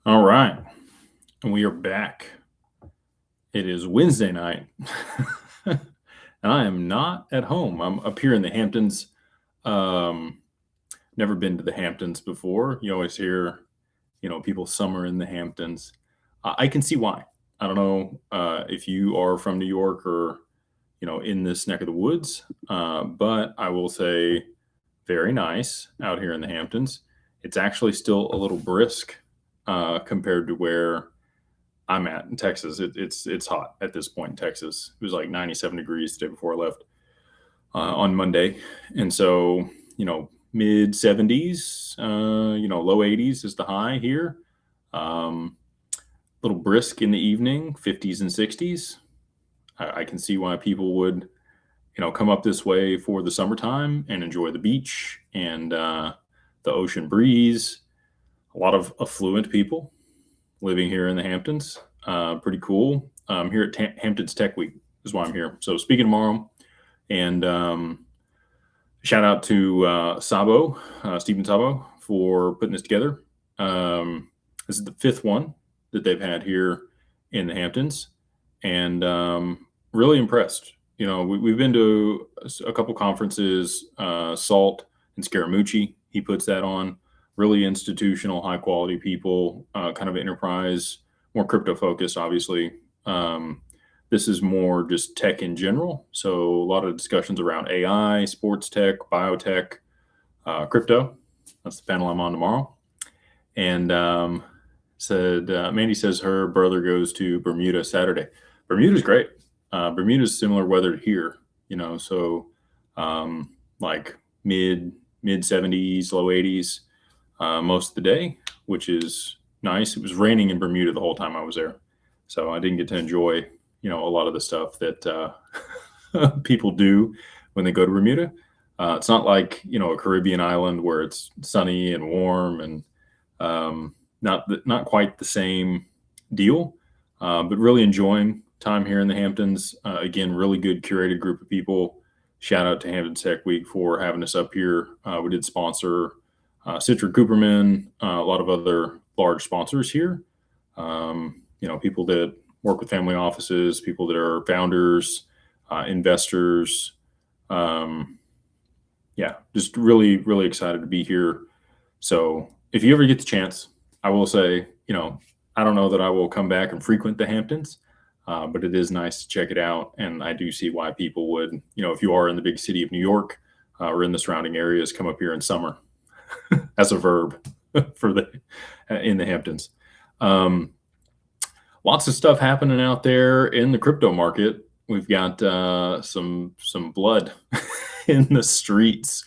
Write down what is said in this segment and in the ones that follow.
All right. And we are back. It is Wednesday night. And I am not at home. I'm up here in the Hamptons. Um, Never been to the Hamptons before. You always hear, people summer in the Hamptons. I can see why. I don't know if you are from New York or, in this neck of the woods, but I will say very nice out here in the Hamptons. It's actually still a little brisk compared to where I'm at in Texas. It's hot at this point in Texas. It was like 97 degrees the day before I left on Monday, and so mid 70s, low 80s is the high here. Little brisk in the evening, 50s and 60s. I can see why people would come up this way for the summertime and enjoy the beach and the ocean breeze. A lot of affluent people living here in the Hamptons. Pretty cool. Here at Hamptons Tech Week is why I'm here. So speaking tomorrow, and shout out to Sabo, Stephen Sabo, for putting this together. This is the fifth one that they've had here in the Hamptons, and really impressed. We've been to a couple conferences, Salt and Scaramucci. He puts that on. Really institutional, high quality people, kind of enterprise, more crypto focused, obviously. This is more just tech in general. So a lot of discussions around AI, sports tech, biotech, crypto. That's the panel I'm on tomorrow. And Mandy says her brother goes to Bermuda Saturday. Bermuda's great. Bermuda's similar weather here, so like mid 70s, low 80s most of the day, which is nice. It was raining in Bermuda the whole time I was there, so I didn't get to enjoy, a lot of the stuff that people do when they go to Bermuda. It's not like a Caribbean island where it's sunny and warm and not quite the same deal, but really enjoying time here in the Hamptons. Again, really good curated group of people. Shout out to Hamptons Tech Week for having us up here. We did sponsor Citra Cooperman, a lot of other large sponsors here. People that work with family offices, people that are founders, investors. Just really, really excited to be here. So if you ever get the chance, I will say, I don't know that I will come back and frequent the Hamptons, but it is nice to check it out. And I do see why people would, if you are in the big city of New York or in the surrounding areas, come up here in summer as a verb in the Hamptons. Lots of stuff happening out there in the crypto market. We've got some blood in the streets.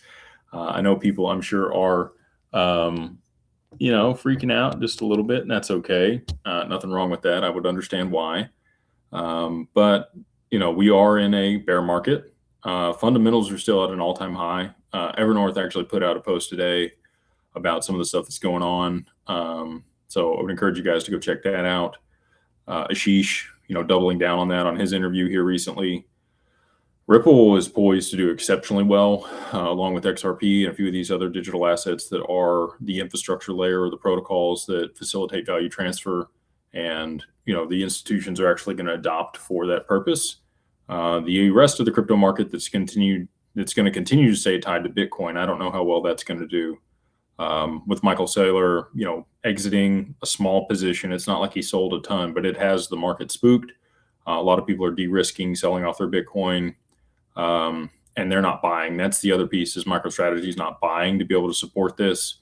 I know people, I'm sure, are freaking out just a little bit, and that's okay. Nothing wrong with that. I would understand why. But we are in a bear market. Fundamentals are still at an all-time high. Evernorth actually put out a post today about some of the stuff that's going on. So I would encourage you guys to go check that out. Ashish, doubling down on that on his interview here recently. Ripple is poised to do exceptionally well, along with XRP and a few of these other digital assets that are the infrastructure layer or the protocols that facilitate value transfer. And, the institutions are actually going to adopt for that purpose. The rest of the crypto market that's going to continue to stay tied to Bitcoin, I don't know how well that's going to do. With Michael Saylor, exiting a small position. It's not like he sold a ton, but it has the market spooked. A lot of people are de-risking, selling off their Bitcoin, and they're not buying. That's the other piece, is MicroStrategy is not buying to be able to support this.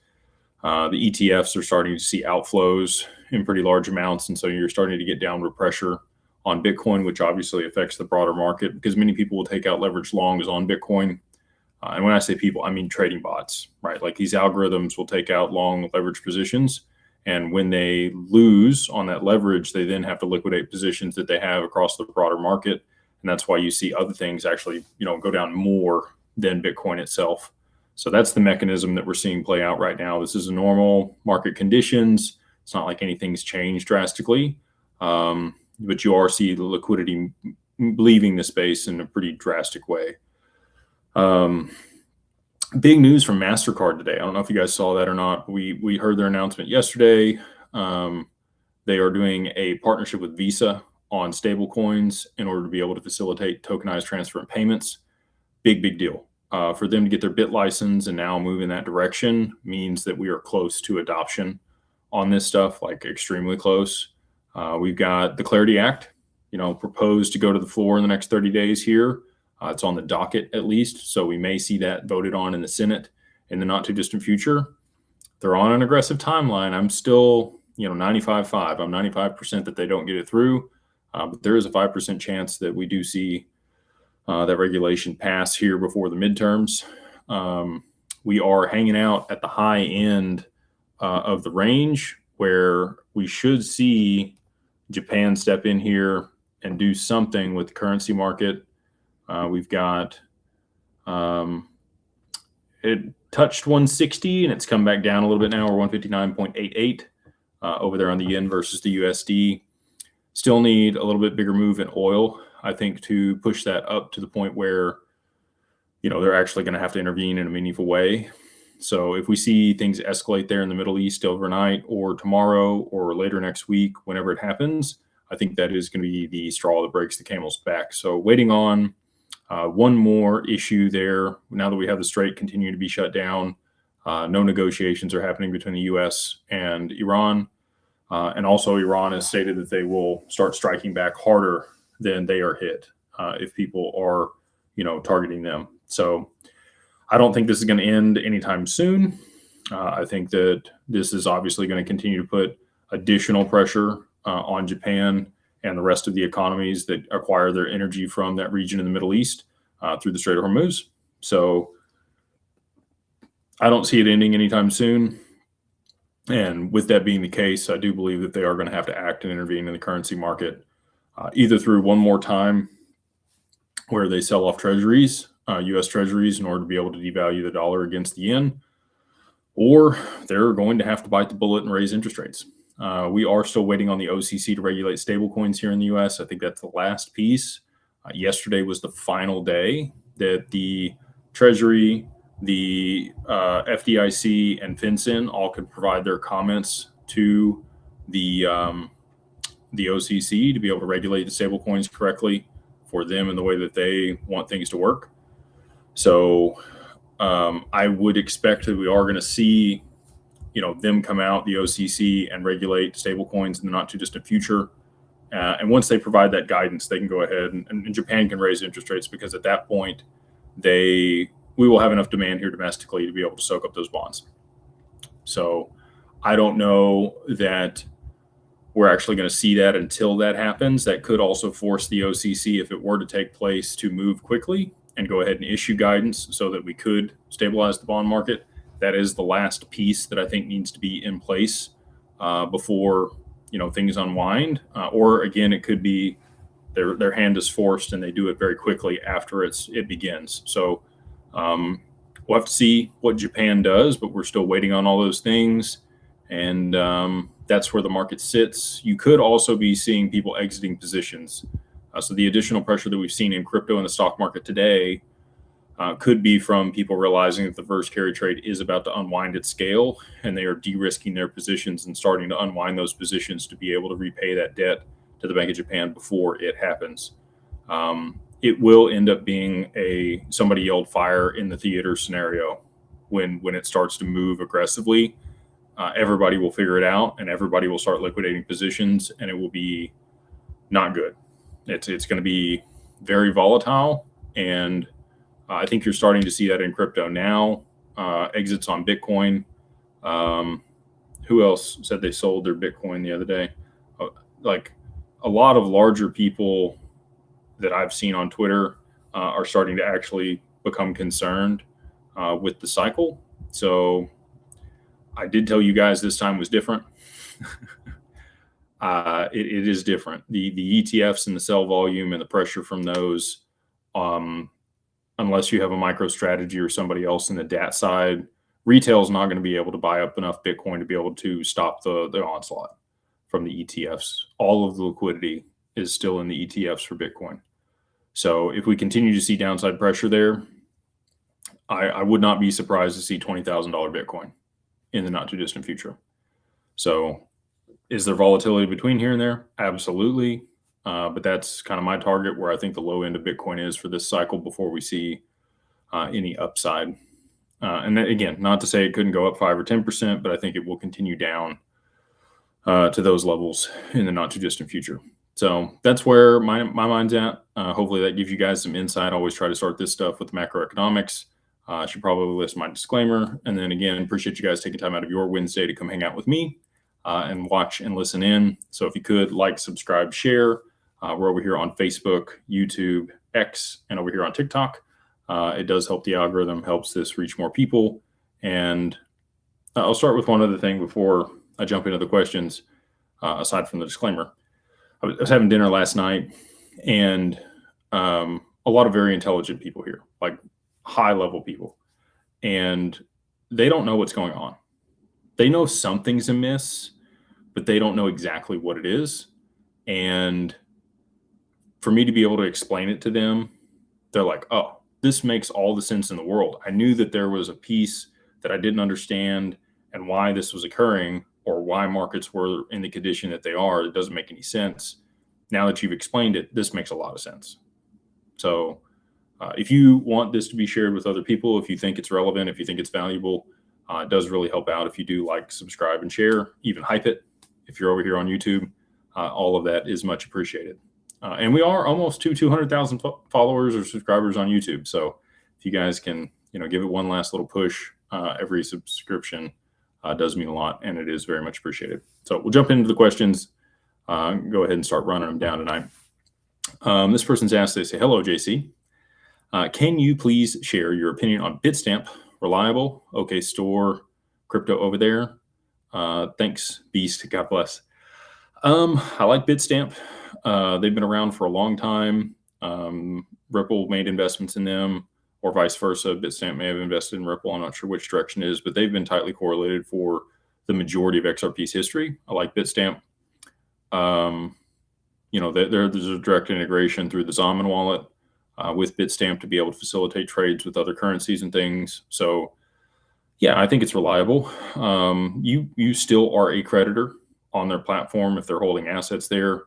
The ETFs are starting to see outflows in pretty large amounts, and so you're starting to get downward pressure on Bitcoin, which obviously affects the broader market because many people will take out leverage longs on Bitcoin. And when I say people, I mean trading bots, right? Like these algorithms will take out long leverage positions. And when they lose on that leverage, they then have to liquidate positions that they have across the broader market. And that's why you see other things actually, go down more than Bitcoin itself. So that's the mechanism that we're seeing play out right now. This is a normal market conditions. It's not like anything's changed drastically, but you are seeing the liquidity leaving the space in a pretty drastic way. Big news from MasterCard today. I don't know if you guys saw that or not. We heard their announcement yesterday. They are doing a partnership with Visa on stablecoins in order to be able to facilitate tokenized transfer and payments. Big deal. For them to get their BIT license and now move in that direction means that we are close to adoption on this stuff, like extremely close. We've got the Clarity Act, proposed to go to the floor in the next 30 days here. It's on the docket at least, so we may see that voted on in the Senate in the not too distant future. They're on an aggressive timeline. I'm still, 95.5. I'm 95% that they don't get it through, but there is a 5% chance that we do see that regulation pass here before the midterms. We are hanging out at the high end of the range where we should see Japan step in here and do something with the currency market. We've got it touched 160 and it's come back down a little bit now. We're 159.88 over there on the yen versus the USD. Still need a little bit bigger move in oil, I think, to push that up to the point where, they're actually going to have to intervene in a meaningful way. So if we see things escalate there in the Middle East overnight or tomorrow or later next week, whenever it happens, I think that is going to be the straw that breaks the camel's back. So waiting on one more issue there. Now that we have the Strait continue to be shut down, no negotiations are happening between the U.S. and Iran. And also Iran has stated that they will start striking back harder than they are hit if people are, targeting them. So I don't think this is going to end anytime soon. I think that this is obviously going to continue to put additional pressure on Japan and the rest of the economies that acquire their energy from that region in the Middle East through the Strait of Hormuz. So I don't see it ending anytime soon. And with that being the case, I do believe that they are going to have to act and intervene in the currency market, either through one more time where they sell off treasuries, U.S. treasuries, in order to be able to devalue the dollar against the yen, or they're going to have to bite the bullet and raise interest rates. We are still waiting on the OCC to regulate stablecoins here in the U.S. I think that's the last piece. Yesterday was the final day that the Treasury, the FDIC, and FinCEN all could provide their comments to the OCC to be able to regulate the stablecoins correctly for them in the way that they want things to work. So I would expect that we are going to see, them come out, the OCC, and regulate stablecoins in the not too distant future. And once they provide that guidance, they can go ahead and Japan can raise interest rates, because at that point, we will have enough demand here domestically to be able to soak up those bonds. So I don't know that we're actually going to see that until that happens. That could also force the OCC, if it were to take place, to move quickly and go ahead and issue guidance so that we could stabilize the bond market. That is the last piece that I think needs to be in place before things unwind. Or again, it could be their hand is forced and they do it very quickly after it begins. So we'll have to see what Japan does, but we're still waiting on all those things. And that's where the market sits. You could also be seeing people exiting positions. So the additional pressure that we've seen in crypto and the stock market today could be from people realizing that the reverse carry trade is about to unwind at scale, and they are de-risking their positions and starting to unwind those positions to be able to repay that debt to the Bank of Japan before it happens. It will end up being somebody yelled fire in the theater scenario when it starts to move aggressively. Everybody will figure it out, and everybody will start liquidating positions, and it will be not good. It's going to be very volatile, and I think you're starting to see that in crypto now. Exits on Bitcoin. Who else said they sold their Bitcoin the other day? Like a lot of larger people that I've seen on Twitter are starting to actually become concerned with the cycle. So I did tell you guys this time was different. It is different. The ETFs and the sell volume and the pressure from those, unless you have a micro strategy or somebody else in the DAT side, retail is not going to be able to buy up enough Bitcoin to be able to stop the onslaught from the ETFs. All of the liquidity is still in the ETFs for Bitcoin. So if we continue to see downside pressure there, I would not be surprised to see $20,000 Bitcoin in the not too distant future. So Is there volatility between here and there? Absolutely. But that's kind of my target where I think the low end of Bitcoin is for this cycle before we see any upside. And that, again, not to say it couldn't go up 5 or 10%, but I think it will continue down to those levels in the not too distant future. So that's where my mind's at. Hopefully that gives you guys some insight. I always try to start this stuff with macroeconomics. I should probably list my disclaimer. And then again, appreciate you guys taking time out of your Wednesday to come hang out with me and watch and listen in. So if you could like, subscribe, share. We're over here on Facebook, YouTube, X, and over here on TikTok. It does help the algorithm, helps this reach more people. And I'll start with one other thing before I jump into the questions, aside from the disclaimer. I was having dinner last night, and a lot of very intelligent people here, like high-level people, and they don't know what's going on. They know something's amiss, but they don't know exactly what it is. And for me to be able to explain it to them, they're like, oh, this makes all the sense in the world. I knew that there was a piece that I didn't understand and why this was occurring or why markets were in the condition that they are. It doesn't make any sense. Now that you've explained it, this makes a lot of sense. So if you want this to be shared with other people, if you think it's relevant, if you think it's valuable, it does really help out if you do like, subscribe, and share, even hype it. If you're over here on YouTube, all of that is much appreciated. And we are almost to 200,000 followers or subscribers on YouTube. So if you guys can, give it one last little push, every subscription does mean a lot, and it is very much appreciated. So we'll jump into the questions. Go ahead and start running them down tonight. This person's asked, they say, hello, JC. Can you please share your opinion on Bitstamp? Reliable? Okay, store crypto over there. Thanks, Beast. God bless. I like Bitstamp. They've been around for a long time. Ripple made investments in them, or vice versa. Bitstamp may have invested in Ripple. I'm not sure which direction it is, but they've been tightly correlated for the majority of XRP's history. I like Bitstamp. There's a direct integration through the Zaman wallet with Bitstamp to be able to facilitate trades with other currencies and things. So, yeah, I think it's reliable. You still are a creditor on their platform if they're holding assets there.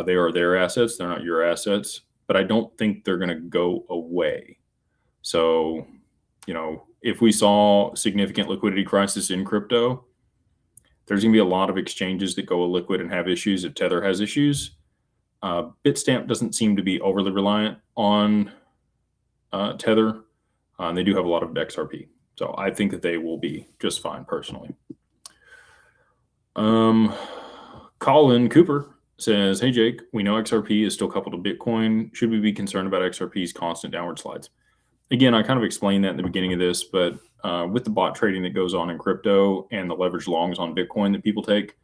They are their assets. They're not your assets. But I don't think they're going to go away. So, if we saw significant liquidity crisis in crypto, there's going to be a lot of exchanges that go illiquid and have issues if Tether has issues. Bitstamp doesn't seem to be overly reliant on Tether. And they do have a lot of XRP. So I think that they will be just fine personally. Colin Cooper says, hey, Jake, we know XRP is still coupled to Bitcoin. Should we be concerned about XRP's constant downward slides? Again, I kind of explained that in the beginning of this, but with the bot trading that goes on in crypto and the leverage longs on Bitcoin that people take,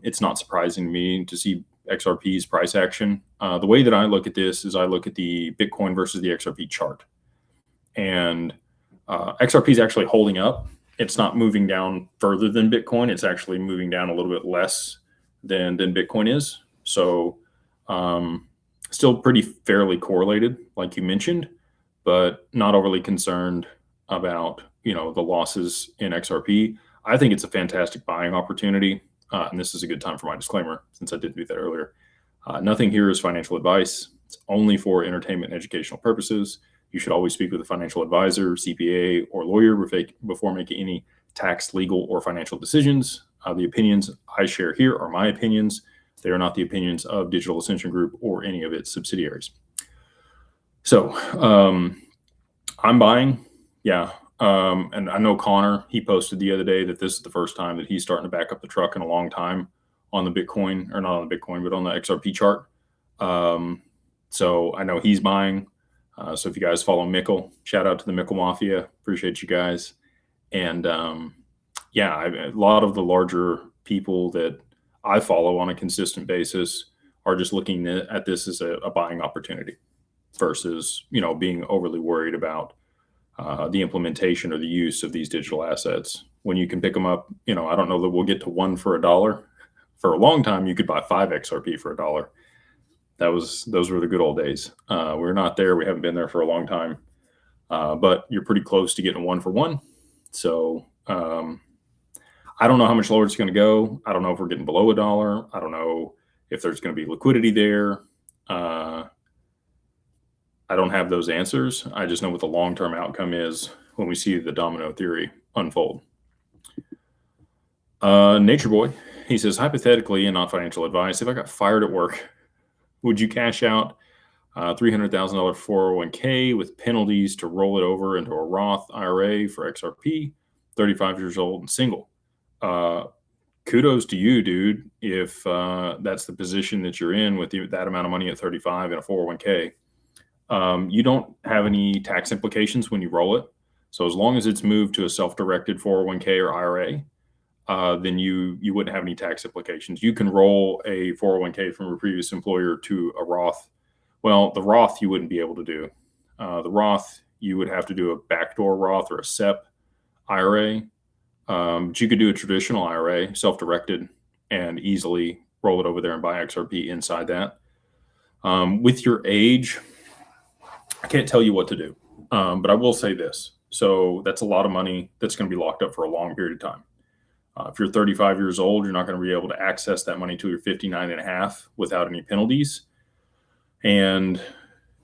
it's not surprising to me to see XRP's price action. The way that I look at this is I look at the Bitcoin versus the XRP chart. And XRP is actually holding up. It's not moving down further than Bitcoin. It's actually moving down a little bit less than Bitcoin is. So still pretty fairly correlated, like you mentioned, but not overly concerned about, the losses in XRP. I think it's a fantastic buying opportunity. And this is a good time for my disclaimer, since I did do that earlier. Nothing here is financial advice. It's only for entertainment and educational purposes. You should always speak with a financial advisor, CPA, or lawyer before making any tax, legal, or financial decisions. The opinions I share here are my opinions. They are not the opinions of Digital Ascension Group or any of its subsidiaries. So I'm buying, yeah. And I know Connor, he posted the other day that this is the first time that he's starting to back up the truck in a long time on the Bitcoin, or not on the Bitcoin, but on the XRP chart. So I know he's buying. So if you guys follow Mickle, shout out to the Mickle Mafia. Appreciate you guys. And a lot of the larger people that I follow on a consistent basis are just looking at this as a buying opportunity versus, being overly worried about the implementation or the use of these digital assets. When you can pick them up, I don't know that we'll get to one for $1. For a long time, you could buy 5 XRP for $1. Those were the good old days. We're not there. We haven't been there for a long time, but you're pretty close to getting 1 for 1. So I don't know how much lower it's going to go. I don't know if we're getting below $1. I don't know if there's going to be liquidity there. I don't have those answers. I just know what the long-term outcome is when we see the domino theory unfold. Nature Boy, he says, hypothetically and not financial advice, if I got fired at work, would you cash out $300,000 401k with penalties to roll it over into a Roth IRA for XRP, 35 years old and single? Kudos to you, dude, if that's the position that you're in with that amount of money at 35 in a 401k. You don't have any tax implications when you roll it. So as long as it's moved to a self-directed 401k or IRA, then you wouldn't have any tax implications. You can roll a 401k from a previous employer to a Roth. Well, the Roth you wouldn't be able to do. The Roth, you would have to do a backdoor Roth or a SEP IRA. But you could do a traditional IRA, self-directed, and easily roll it over there and buy XRP inside that. With your age, I can't tell you what to do, but I will say this. So that's a lot of money that's going to be locked up for a long period of time. If you're 35 years old, you're not going to be able to access that money till you're 59 and a half without any penalties. And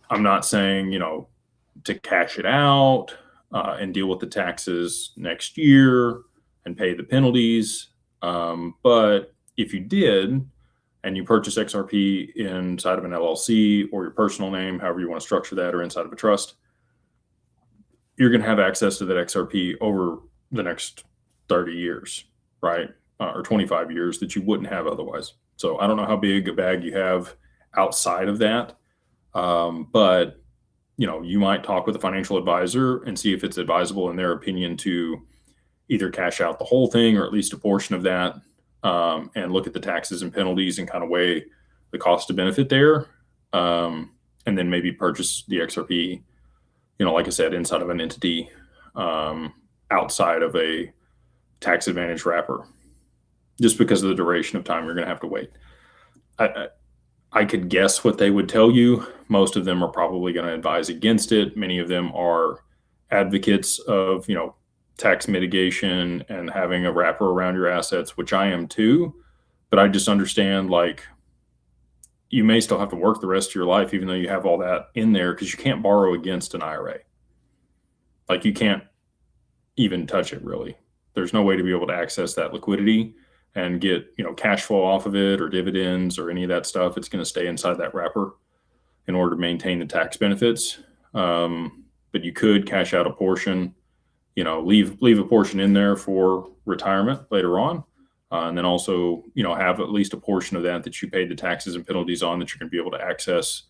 I'm not saying, to cash it out and deal with the taxes next year and pay the penalties. But if you did, and you purchase XRP inside of an LLC or your personal name, however you want to structure that, or inside of a trust, you're going to have access to that XRP over the next 30 years, right? Or 25 years that you wouldn't have otherwise. So I don't know how big a bag you have outside of that. But, you might talk with a financial advisor and see if it's advisable in their opinion to either cash out the whole thing or at least a portion of that. And look at the taxes and penalties and kind of weigh the cost to benefit there. And then maybe purchase the XRP, like I said, inside of an entity outside of a tax advantage wrapper, just because of the duration of time you're going to have to wait. I could guess what they would tell you. Most of them are probably going to advise against it. Many of them are advocates of, tax mitigation and having a wrapper around your assets, which I am too. But I just understand, you may still have to work the rest of your life, even though you have all that in there, because you can't borrow against an IRA. You can't even touch it, really. There's no way to be able to access that liquidity and get, cash flow off of it or dividends or any of that stuff. It's going to stay inside that wrapper in order to maintain the tax benefits. But you could cash out a portion, leave a portion in there for retirement later on. And then also, have at least a portion of that you paid the taxes and penalties on that you're going to be able to access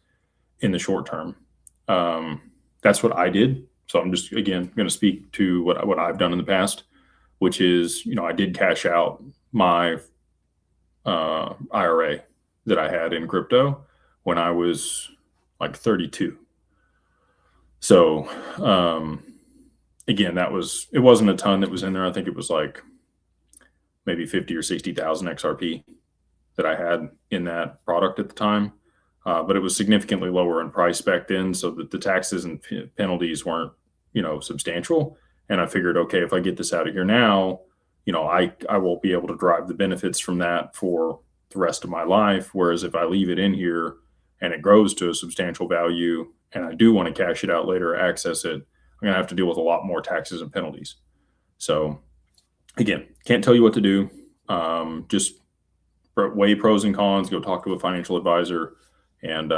in the short term. That's what I did. So I'm just, again, going to speak to what I've done in the past, which is, I did cash out my IRA that I had in crypto when I was 32. So, again, it wasn't a ton that was in there. I think it was maybe 50 or 60,000 XRP that I had in that product at the time. But it was significantly lower in price back then, so that the taxes and penalties weren't, substantial. And I figured, okay, if I get this out of here now, I won't be able to drive the benefits from that for the rest of my life. Whereas if I leave it in here and it grows to a substantial value and I do want to cash it out later or access it, I'm going to have to deal with a lot more taxes and penalties. So again, can't tell you what to do. Just weigh pros and cons, go talk to a financial advisor. And,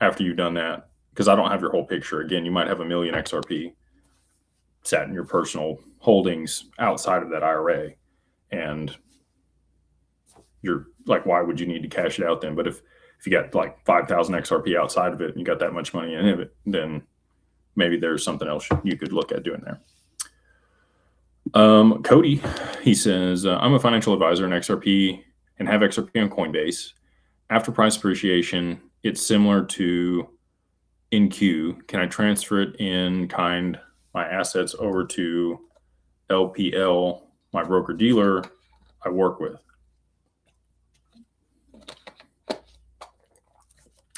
after you've done that, because I don't have your whole picture. Again, you might have 1 million XRP sat in your personal holdings outside of that IRA. And you're why would you need to cash it out then? But if you got 5,000 XRP outside of it and you got that much money in it, then maybe there's something else you could look at doing there. Cody, he says, I'm a financial advisor in XRP and have XRP on Coinbase. After price appreciation, it's similar to NQ. Can I transfer it in kind, my assets over to LPL, my broker dealer I work with?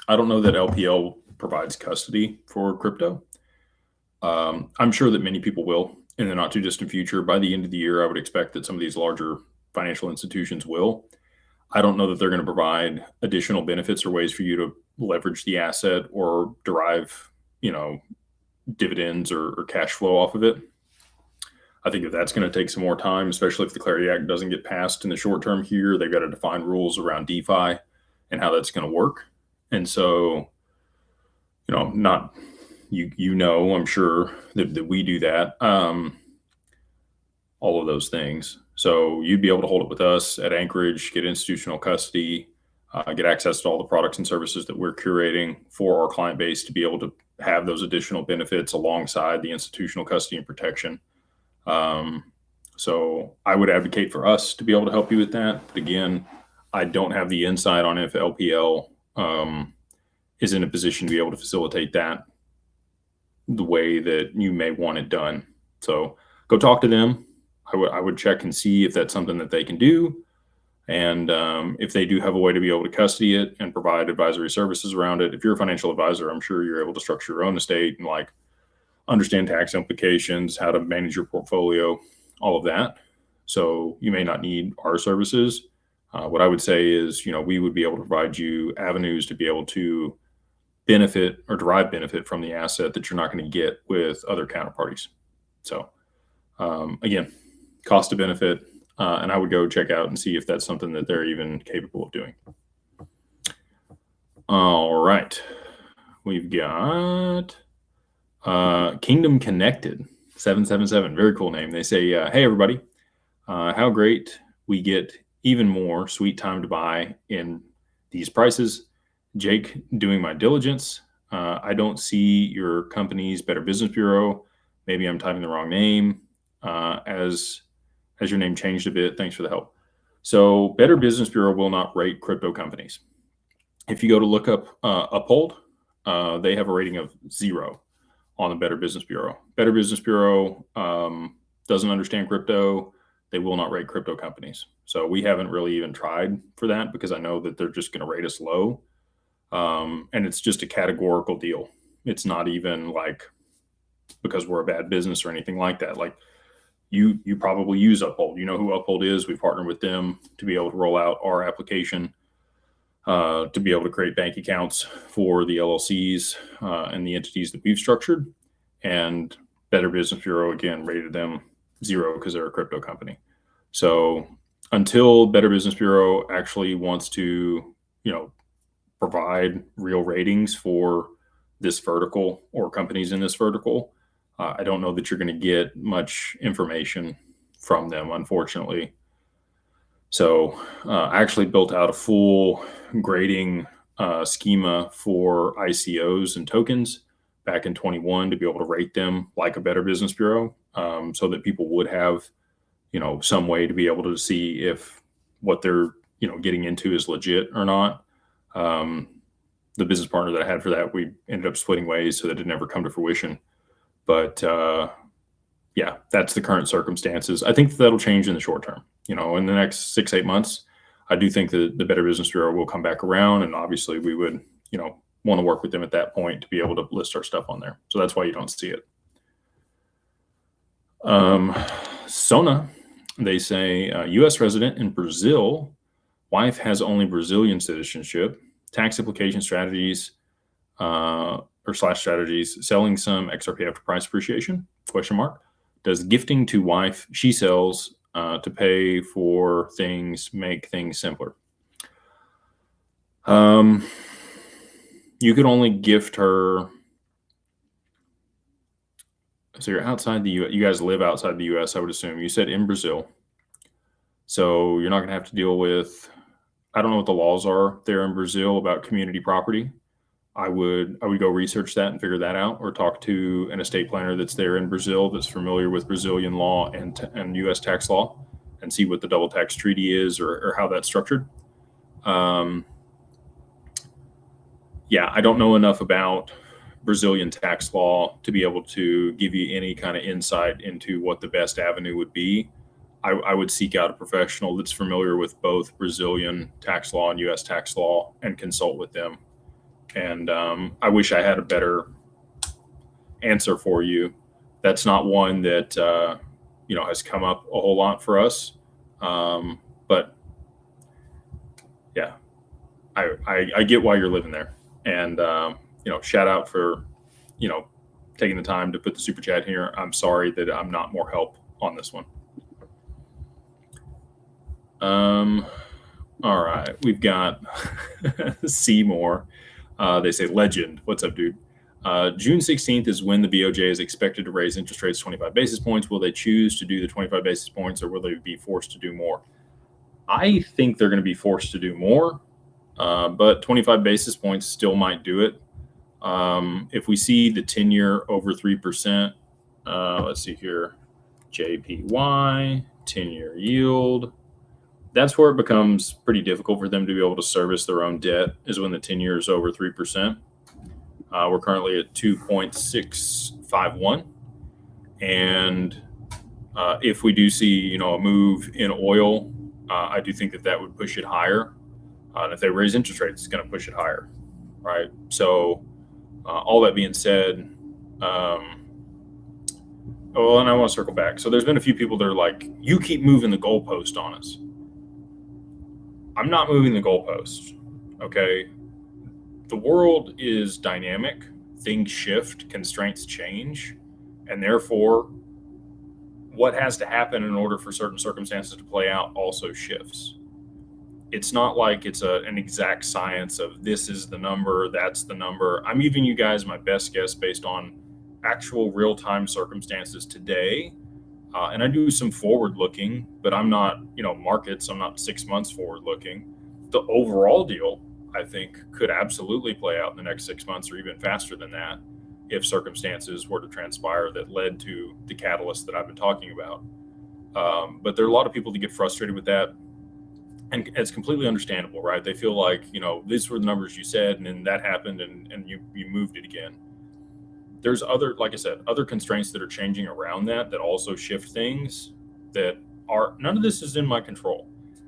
I don't know that LPL provides custody for crypto. I'm sure that many people will. in the not too distant future. By the end of the year, I would expect that some of these larger financial institutions will. I don't know that they're going to provide additional benefits or ways for you to leverage the asset or derive, dividends or cash flow off of it. I think that that's going to take some more time, especially if the Clarity Act doesn't get passed in the short term here. They've got to define rules around DeFi and how that's going to work. And so, not I'm sure that we do that. All of those things. So you'd be able to hold it with us at Anchorage, get institutional custody, get access to all the products and services that we're curating for our client base to be able to have those additional benefits alongside the institutional custody and protection. So I would advocate for us to be able to help you with that. But again, I don't have the insight on if LPL is in a position to be able to facilitate that the way that you may want it done. So go talk to them. I would check and see if that's something that they can do. And if they do have a way to be able to custody it and provide advisory services around it. If you're a financial advisor, I'm sure you're able to structure your own estate and understand tax implications, how to manage your portfolio, all of that. So you may not need our services. What I would say is, we would be able to provide you avenues to be able to benefit or derive benefit from the asset that you're not going to get with other counterparties. So again, cost to benefit, and I would go check out and see if that's something that they're even capable of doing. All right. We've got Kingdom Connected 777. Very cool name. They say, hey, everybody, how great we get even more sweet time to buy in these prices. Jake doing my diligence. I don't see your company's Better Business Bureau. Maybe I'm typing the wrong name. As your name changed a bit. Thanks for the help. So Better Business Bureau will not rate crypto companies. If you go to look up Uphold, they have a rating of 0 on the Better Business Bureau. Better Business Bureau doesn't understand crypto. They will not rate crypto companies. So we haven't really even tried for that because I know that they're just going to rate us low. And it's just a categorical deal. It's not even because we're a bad business or anything like that. You probably use Uphold. You know who Uphold is. We partner with them to be able to roll out our application, to be able to create bank accounts for the LLCs and the entities that we've structured. And Better Business Bureau, again, rated them 0 because they're a crypto company. So until Better Business Bureau actually wants to, provide real ratings for this vertical or companies in this vertical, I don't know that you're going to get much information from them, unfortunately. So I actually built out a full grading schema for ICOs and tokens back in 21 to be able to rate them like a Better Business Bureau, so that people would have, some way to be able to see if what they're, getting into is legit or not. The business partner that I had for that, we ended up splitting ways, so that didn't ever come to fruition. But yeah, that's the current circumstances. I think that'll change in the short term. In the next 6-8 months, I do think that the Better Business Bureau will come back around, and obviously we would, want to work with them at that point to be able to list our stuff on there. So that's why you don't see it. Sona, they say, U.S. resident in Brazil, wife has only Brazilian citizenship, tax implication strategies, strategies, selling some XRP after price appreciation, ? Does gifting to wife she sells to pay for things make things simpler? You could only gift her. So you're outside the U.S. You guys live outside the U.S., I would assume. You said in Brazil. So you're not going to have to deal with, I don't know what the laws are there in Brazil about community property. I would go research that and figure that out, or talk to an estate planner that's there in Brazil that's familiar with Brazilian law and U.S. tax law, and see what the double tax treaty is or how that's structured. Yeah, I don't know enough about Brazilian tax law to be able to give you any kind of insight into what the best avenue would be. I would seek out a professional that's familiar with both Brazilian tax law and U.S. tax law and consult with them. And I wish I had a better answer for you That's not one that has come up a whole lot for us. But yeah, I get why you're living there, and shout out for taking the time to put the super chat here. I'm sorry that I'm not more help on this one. All right, we've got Seymour. They say legend. What's up, dude? June 16th is when the BOJ is expected to raise interest rates 25 basis points. Will they choose to do the 25 basis points, or will they be forced to do more? I think they're going to be forced to do more, but 25 basis points still might do it. If we see the 10-year over 3%, let's see here, JPY, 10-year yield, that's where it becomes pretty difficult for them to be able to service their own debt, is when the 10-year is over 3%. We're currently at 2.651. And if we do see, a move in oil, I do think that would push it higher. And if they raise interest rates, it's going to push it higher, right? So all that being said, and I want to circle back. So there's been a few people that are like, you keep moving the goalpost on us. I'm not moving the goalpost, okay? The world is dynamic. Things shift, constraints change, and therefore what has to happen in order for certain circumstances to play out also shifts. It's not like it's an exact science of this is the number, that's the number. I'm giving you guys my best guess based on actual real-time circumstances today. And I do some forward looking, but I'm not, markets, I'm not 6 months forward looking. The overall deal, I think, could absolutely play out in the next 6 months or even faster than that if circumstances were to transpire that led to the catalyst that I've been talking about. But there are a lot of people that get frustrated with that. And it's completely understandable, right? They feel like, these were the numbers you said, and then that happened and you moved it again. There's other, like I said, other constraints that are changing around that also shift things that are, none of this is in my control.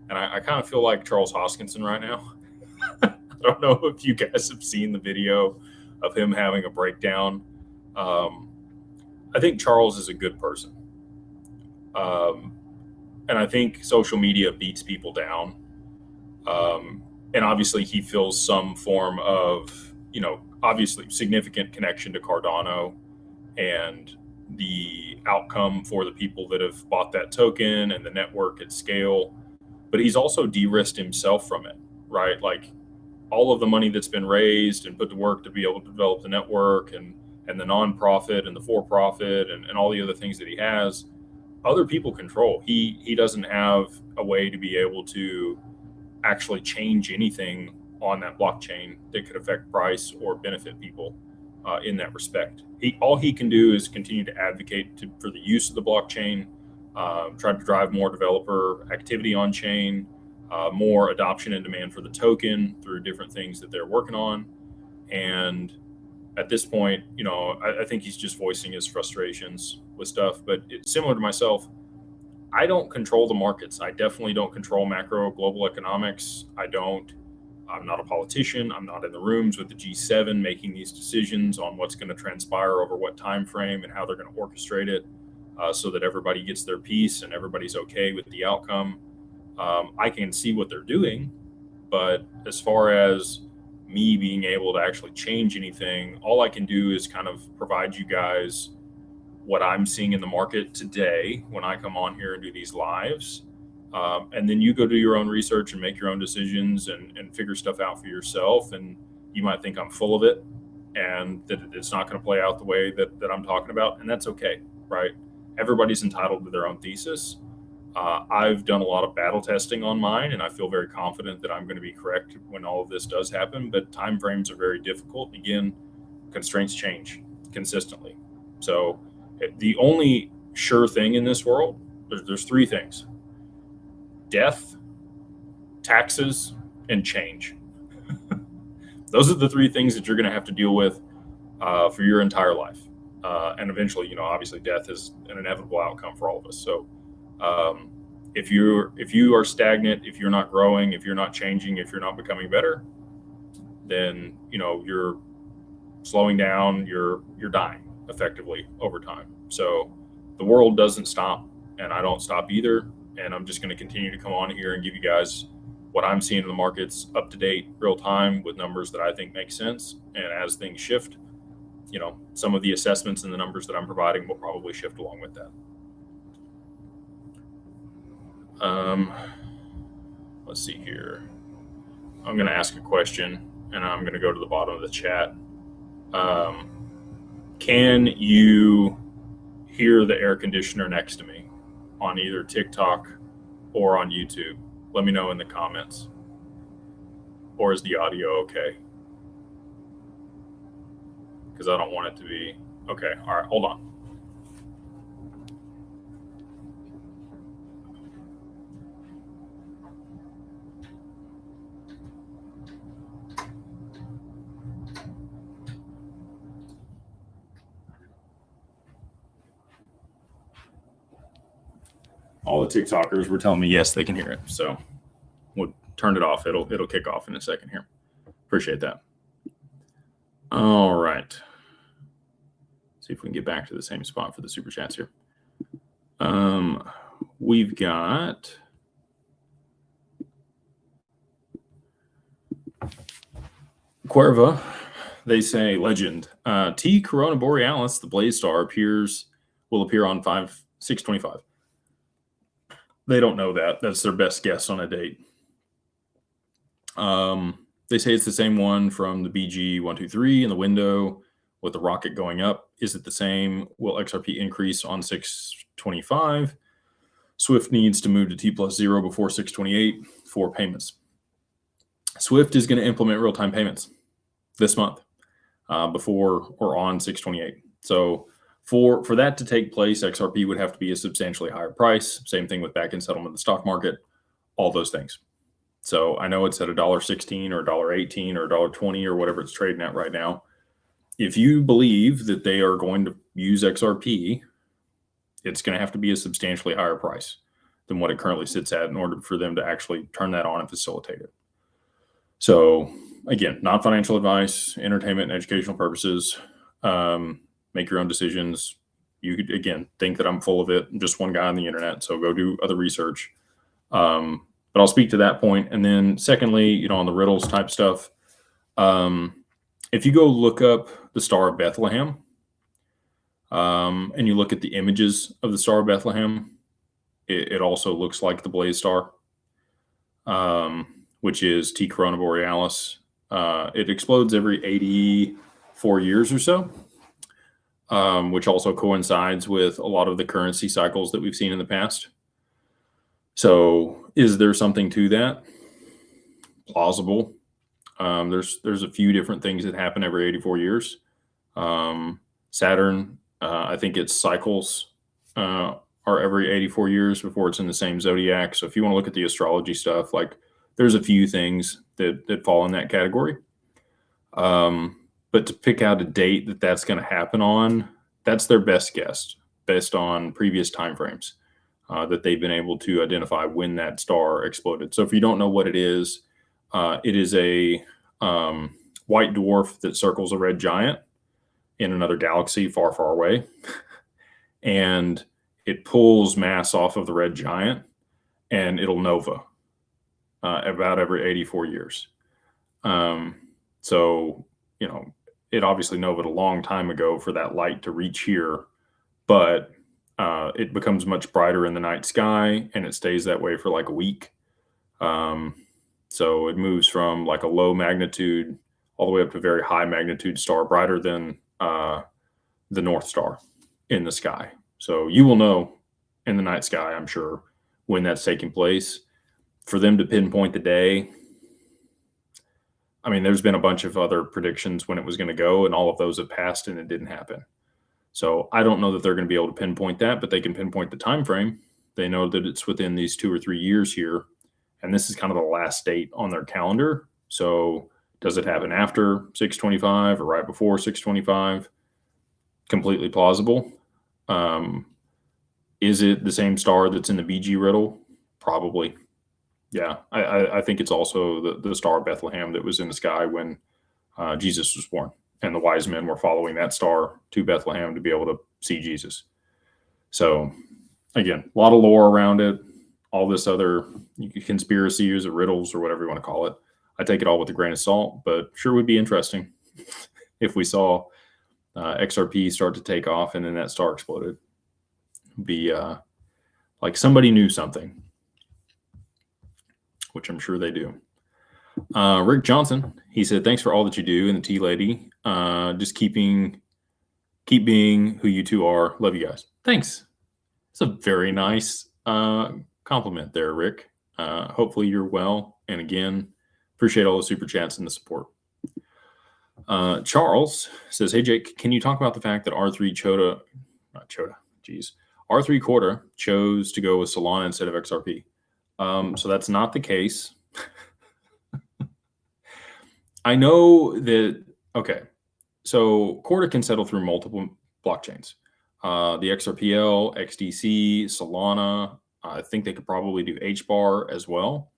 And I kind of feel like Charles Hoskinson right now. I don't know if you guys have seen the video of him having a breakdown. I think Charles is a good person. And I think social media beats people down. And obviously he feels some form of, obviously significant connection to Cardano and the outcome for the people that have bought that token and the network at scale. But he's also de-risked himself from it, right? Like all of the money that's been raised and put to work to be able to develop the network and the nonprofit and the for-profit and all the other things that he has, other people control. He doesn't have a way to be able to actually change anything on that blockchain that could affect price or benefit people in that respect. All he can do is continue to advocate for the use of the blockchain, try to drive more developer activity on chain, more adoption and demand for the token through different things that they're working on. And at this point, I think he's just voicing his frustrations with stuff. But it's similar to myself. I don't control the markets. I definitely don't control macro global economics. I'm not a politician. I'm not in the rooms with the G7 making these decisions on what's going to transpire over what time frame and how they're going to orchestrate it so that everybody gets their piece and everybody's okay with the outcome. I can see what they're doing, but as far as me being able to actually change anything, all I can do is kind of provide you guys what I'm seeing in the market today when I come on here and do these lives. And then you go do your own research and make your own decisions and figure stuff out for yourself. And you might think I'm full of it and that it's not going to play out the way that I'm talking about. And that's okay, right? Everybody's entitled to their own thesis. I've done a lot of battle testing on mine, and I feel very confident that I'm going to be correct when all of this does happen. But timeframes are very difficult. Again, constraints change consistently. So the only sure thing in this world, there's three things: death, taxes, and change. Those are the three things that you're going to have to deal with for your entire life. And eventually, obviously death is an inevitable outcome for all of us. So if you are stagnant, if you're not growing, if you're not changing, if you're not becoming better, then, you're slowing down, you're dying. effectively over time. So the world doesn't stop, and I don't stop either. And I'm just going to continue to come on here and give you guys what I'm seeing in the markets up to date, real time, with numbers that I think make sense. And as things shift, some of the assessments and the numbers that I'm providing will probably shift along with that. Let's see here. I'm going to ask a question, and I'm going to go to the bottom of the chat. Can you hear the air conditioner next to me on either TikTok or on YouTube? Let me know in the comments. Or is the audio okay? Because I don't want it to be okay. All right, hold on. All the TikTokers were telling me yes, they can hear it. So we'll turn it off. It'll kick off in a second here. Appreciate that. All right. See if we can get back to the same spot for the super chats here. We've got Cuerva. They say legend. T Corona Borealis, the Blaze Star, will appear on 6/25. They don't know that. That's their best guess on a date. They say it's the same one from the BG 123 in the window with the rocket going up. Is it the same? Will XRP increase on 6/25? Swift needs to move to T+0 before 6/28 for payments. Swift is going to implement real-time payments this month before or on 6/28. So for that to take place, XRP would have to be a substantially higher price. Same thing with back-end settlement in the stock market, all those things. So I know it's at $1.16 or $1.18 or $1.20 or whatever it's trading at right now. If you believe that they are going to use XRP, it's going to have to be a substantially higher price than what it currently sits at in order for them to actually turn that on and facilitate it. So again, not financial advice, entertainment and educational purposes. Make your own decisions. You could, again, think that I'm full of it. I'm just one guy on the internet, so go do other research. But I'll speak to that point. And then secondly, on the riddles type stuff, if you go look up the Star of Bethlehem, and you look at the images of the Star of Bethlehem, it also looks like the Blaze Star, which is T Corona Borealis. It explodes every 84 years or so, which also coincides with a lot of the currency cycles that we've seen in the past. So is there something to that? Plausible. There's a few different things that happen every 84 years. Saturn, I think its cycles are every 84 years before it's in the same zodiac. So if you want to look at the astrology stuff, like there's a few things that fall in that category. But to pick out a date that's going to happen on, that's their best guess based on previous timeframes that they've been able to identify when that star exploded. So if you don't know what it is a white dwarf that circles a red giant in another galaxy far, far away. And it pulls mass off of the red giant and it'll nova about every 84 years. So, it obviously novaed a long time ago for that light to reach here, but it becomes much brighter in the night sky and it stays that way for like a week. So it moves from like a low magnitude all the way up to a very high magnitude star, brighter than the North Star in the sky. So you will know in the night sky, I'm sure, when that's taking place. For them to pinpoint the day, I mean, there's been a bunch of other predictions when it was going to go, and all of those have passed and it didn't happen. So I don't know that they're going to be able to pinpoint that, but they can pinpoint the time frame. They know that it's within these 2 or 3 years here, and this is kind of the last date on their calendar. So does it happen after 6/25 or right before 6/25? Completely plausible. Is it the same star that's in the BG riddle? Probably. Yeah, I think it's also the Star of Bethlehem that was in the sky when Jesus was born. and the wise men were following that star to Bethlehem to be able to see Jesus. So again, a lot of lore around it, all this other conspiracies or riddles or whatever you want to call it. I take it all with a grain of salt, but sure would be interesting if we saw XRP start to take off and then that star exploded. It'd be like somebody knew something, which I'm sure they do. Rick Johnson, he said, thanks for all that you do. And the tea lady, just keep being who you two are. Love you guys. Thanks. It's a very nice compliment there, Rick. Hopefully you're well. And again, appreciate all the super chats and the support. Charles says, hey, Jake, can you talk about the fact that R3 Corda chose to go with Solana instead of XRP? So that's not the case. I know that, okay, so Corda can settle through multiple blockchains. The XRPL, XDC, Solana, I think they could probably do HBAR as well.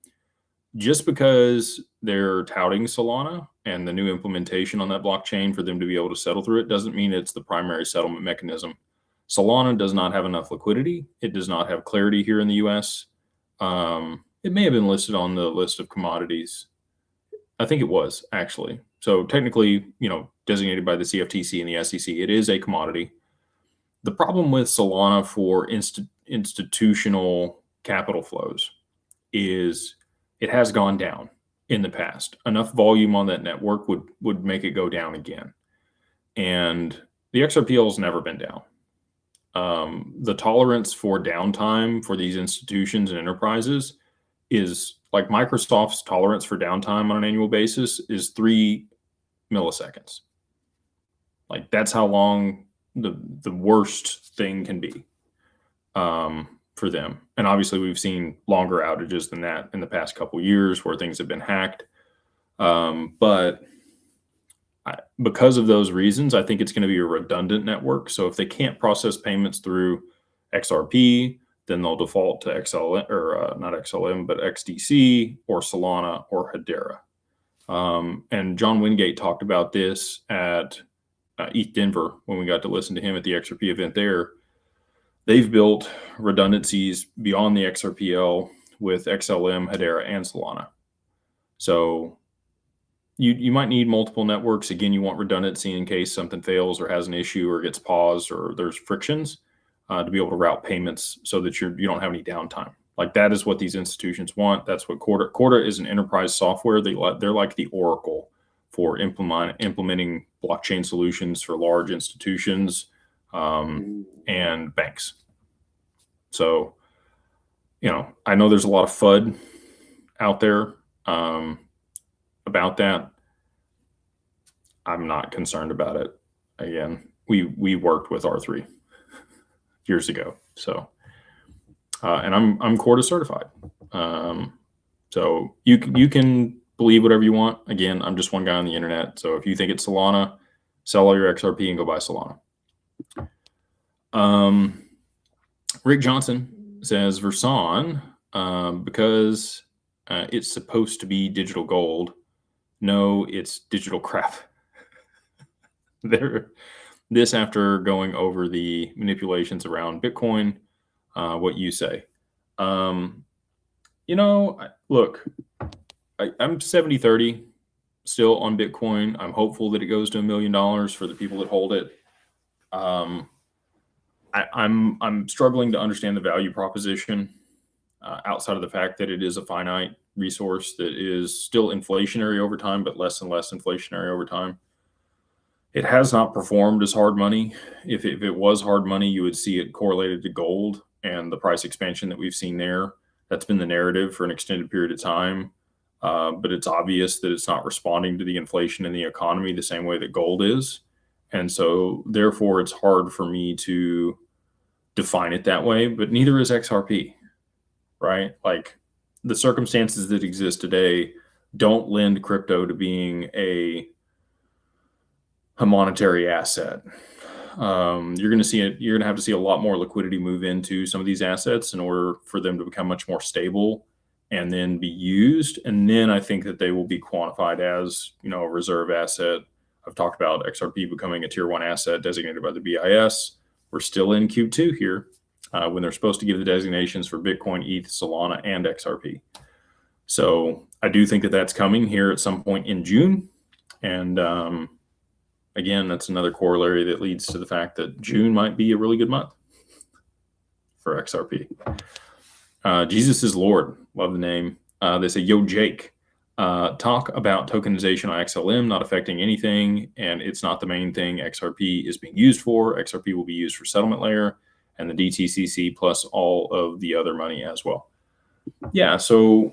Just because they're touting Solana and the new implementation on that blockchain for them to be able to settle through it doesn't mean it's the primary settlement mechanism. Solana does not have enough liquidity. It does not have clarity here in the US. It may have been listed on the list of commodities. I think it was actually. So technically, designated by the CFTC and the SEC, it is a commodity. The problem with Solana for institutional capital flows is it has gone down in the past. Enough volume on that network would make it go down again. And the XRPL has never been down. The tolerance for downtime for these institutions and enterprises is like Microsoft's tolerance for downtime on an annual basis is 3 milliseconds. Like that's how long the worst thing can be for them. And obviously we've seen longer outages than that in the past couple of years where things have been hacked. But because of those reasons, I think it's going to be a redundant network. So if they can't process payments through XRP, then they'll default to XLM or not XLM, but XDC or Solana or Hedera. And John Wingate talked about this at ETH Denver when we got to listen to him at the XRP event there. They've built redundancies beyond the XRPL with XLM, Hedera, and Solana. So you might need multiple networks. Again, you want redundancy in case something fails or has an issue or gets paused or there's frictions to be able to route payments so that you don't have any downtime. Like that is what these institutions want. That's what Corda is, an enterprise software. They're like the Oracle for implementing blockchain solutions for large institutions and banks. So, I know there's a lot of FUD out there about that. I'm not concerned about it. Again, we worked with R3 years ago. So, and I'm Corda certified. So you can believe whatever you want. Again, I'm just one guy on the internet. So if you think it's Solana, sell all your XRP and go buy Solana. Rick Johnson says Verson, because it's supposed to be digital gold. No, it's digital crap. This after going over the manipulations around Bitcoin, what you say. Look, I'm 70-30 still on Bitcoin. I'm hopeful that it goes to $1 million for the people that hold it. I'm struggling to understand the value proposition outside of the fact that it is a finite resource that is still inflationary over time, but less and less inflationary over time. It has not performed as hard money. If it was hard money, you would see it correlated to gold and the price expansion that we've seen there. That's been the narrative for an extended period of time. But it's obvious that it's not responding to the inflation in the economy the same way that gold is. And so therefore it's hard for me to define it that way, but neither is XRP, right? Like the circumstances that exist today don't lend crypto to being a monetary asset. You're going to have to see a lot more liquidity move into some of these assets in order for them to become much more stable and then be used. And then I think that they will be quantified as, a reserve asset I've talked about XRP becoming a tier 1 asset designated by the BIS. We're still in Q2 here when they're supposed to give the designations for Bitcoin, ETH, Solana, and XRP. So I do think that that's coming here at some point in June. And again, that's another corollary that leads to the fact that June might be a really good month for XRP. Jesus is Lord. Love the name. They say, yo, Jake, talk about tokenization on XLM not affecting anything, and it's not the main thing XRP is being used for. XRP will be used for settlement layer and the DTCC plus all of the other money as well. Yeah, so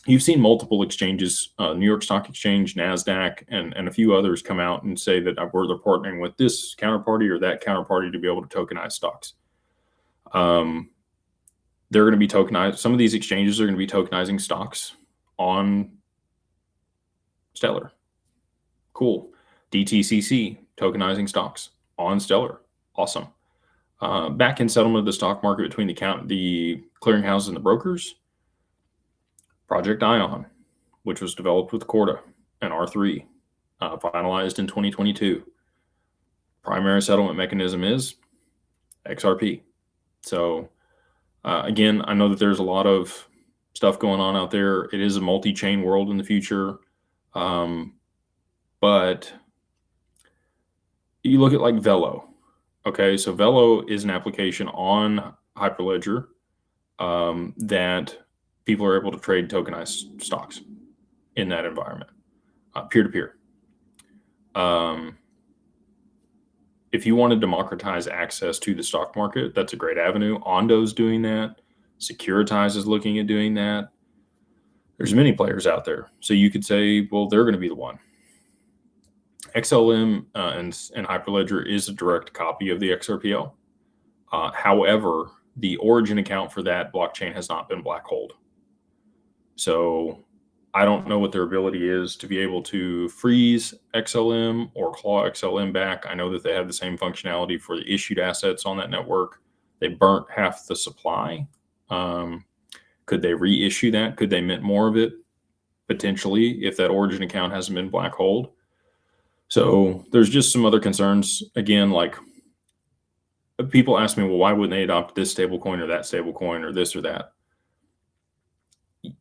you've seen multiple exchanges, New York Stock Exchange, NASDAQ, and a few others come out and say that they're partnering with this counterparty or that counterparty to be able to tokenize stocks. They're going to be tokenized. Some of these exchanges are going to be tokenizing stocks on Stellar. Cool. DTCC, tokenizing stocks on Stellar. Awesome. Back in settlement of the stock market between the clearinghouses and the brokers, Project Ion, which was developed with Corda and R3, finalized in 2022. Primary settlement mechanism is XRP. So again, I know that there's a lot of stuff going on out there. It is a multi-chain world in the future. But you look at like Velo. Okay, so Velo is an application on Hyperledger that people are able to trade tokenized stocks in that environment, peer-to-peer. If you want to democratize access to the stock market, that's a great avenue. Ondo's doing that. Securitize is looking at doing that. There's many players out there. So you could say, well, they're going to be the one. XLM and Hyperledger is a direct copy of the XRPL. However, the origin account for that blockchain has not been black holed. So I don't know what their ability is to be able to freeze XLM or claw XLM back. I know that they have the same functionality for the issued assets on that network. They burnt half the supply. Could they reissue that? Could they mint more of it? Potentially, if that origin account hasn't been black holed. So there's just some other concerns. Again, like people ask me, well, why wouldn't they adopt this stablecoin or that stablecoin or this or that?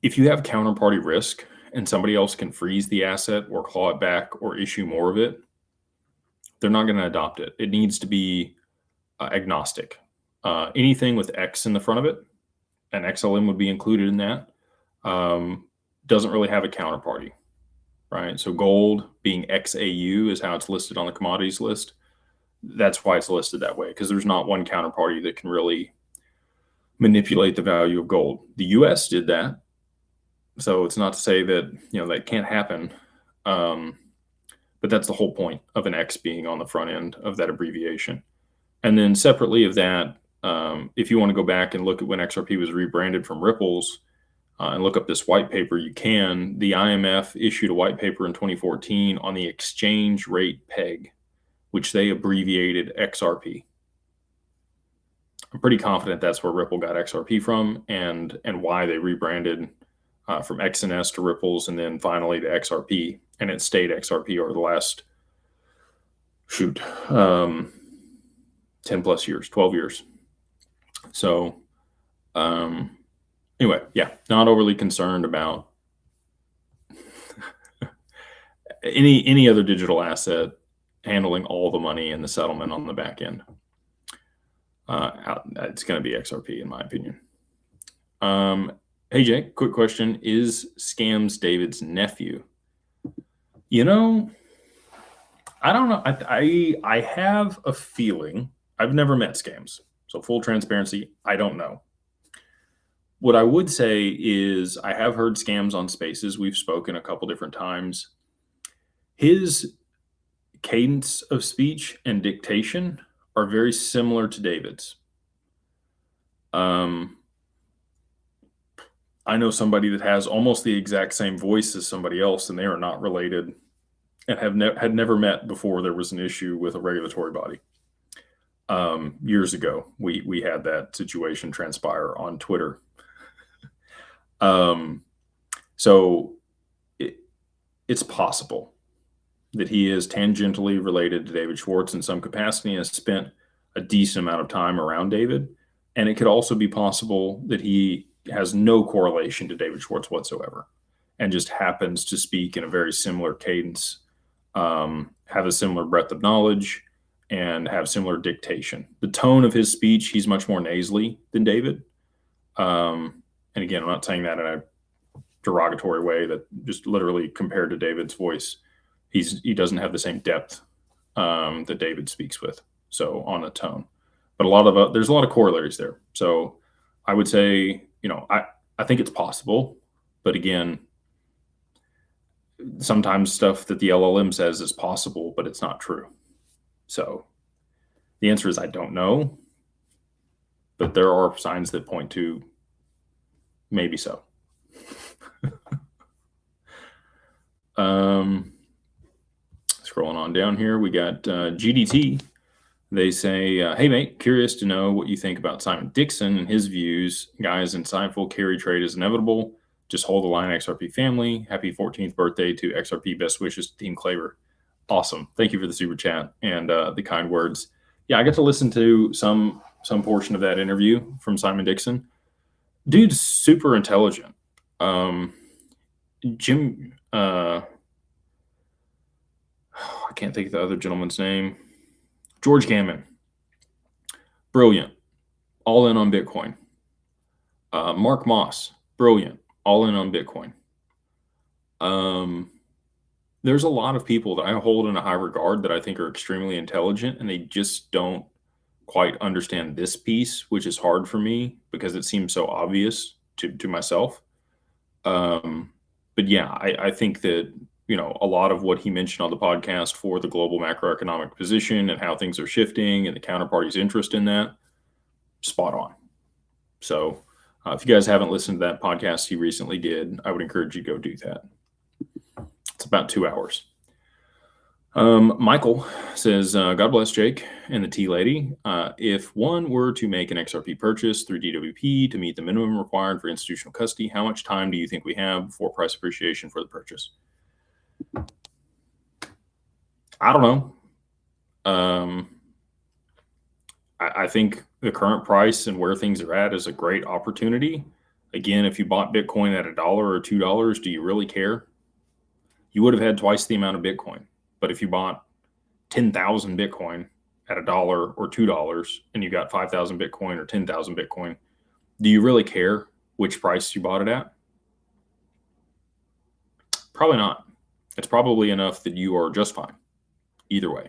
If you have counterparty risk and somebody else can freeze the asset or claw it back or issue more of it, they're not going to adopt it. It needs to be agnostic. Anything with X in the front of it, and XLM would be included in that, doesn't really have a counterparty, right? So gold being XAU is how it's listed on the commodities list. That's why it's listed that way, because there's not one counterparty that can really manipulate the value of gold. The US did that. So it's not to say that, that can't happen. But that's the whole point of an X being on the front end of that abbreviation. And then separately of that, if you want to go back and look at when XRP was rebranded from Ripples and look up this white paper, you can. The IMF issued a white paper in 2014 on the exchange rate peg, which they abbreviated XRP. I'm pretty confident that's where Ripple got XRP from and why they rebranded from XNS to Ripples and then finally to XRP. And it stayed XRP over the last, 10 plus years, 12 years. So anyway, yeah, not overly concerned about any other digital asset handling all the money and the settlement on the back end. It's going to be XRP in my opinion. Hey Jake, quick question. Is Scams David's nephew? I don't know. I have a feeling. I've never met Scams. So full transparency, I don't know. What I would say is I have heard Scams on Spaces. We've spoken a couple different times. His cadence of speech and dictation are very similar to David's. I know somebody that has almost the exact same voice as somebody else, and they are not related and had never met before there was an issue with a regulatory body. Years ago, we had that situation transpire on Twitter. So it's possible. that he is tangentially related to David Schwartz in some capacity and has spent a decent amount of time around David. And it could also be possible that he has no correlation to David Schwartz whatsoever and just happens to speak in a very similar cadence, have a similar breadth of knowledge, and have similar dictation. The tone of his speech, he's much more nasally than David. And again, I'm not saying that in a derogatory way, that just literally compared to David's voice, he doesn't have the same depth that David speaks with. So on the tone, but there's a lot of corollaries there. So I would say, I think it's possible, but again, sometimes stuff that the LLM says is possible, but it's not true. So the answer is I don't know, but there are signs that point to maybe so. Scrolling on down here, we got GDT. They say, hey, mate, curious to know what you think about Simon Dixon and his views. Guys, insightful, carry trade is inevitable. Just hold the line, XRP family. Happy 14th birthday to XRP. Best wishes to Team Claver. Awesome. Thank you for the super chat and the kind words. Yeah, I got to listen to some portion of that interview from Simon Dixon. Dude's super intelligent. Jim, I can't think of the other gentleman's name. George Gammon, brilliant, all in on Bitcoin. Mark Moss, brilliant, all in on Bitcoin. There's a lot of people that I hold in a high regard that I think are extremely intelligent, and they just don't quite understand this piece, which is hard for me because it seems so obvious to myself. But yeah, I think that, a lot of what he mentioned on the podcast for the global macroeconomic position and how things are shifting and the counterparty's interest in that, spot on. So if you guys haven't listened to that podcast he recently did, I would encourage you to go do that. It's about 2 hours. Michael says, God bless Jake and the tea lady. If one were to make an XRP purchase through DWP to meet the minimum required for institutional custody, how much time do you think we have before price appreciation for the purchase? I don't know. I think the current price and where things are at is a great opportunity. Again, if you bought Bitcoin at $1 or $2, do you really care? You would have had twice the amount of Bitcoin. But if you bought 10,000 Bitcoin at $1 or $2 and you got 5,000 Bitcoin or 10,000 Bitcoin, do you really care which price you bought it at? Probably not. It's probably enough that you are just fine either way.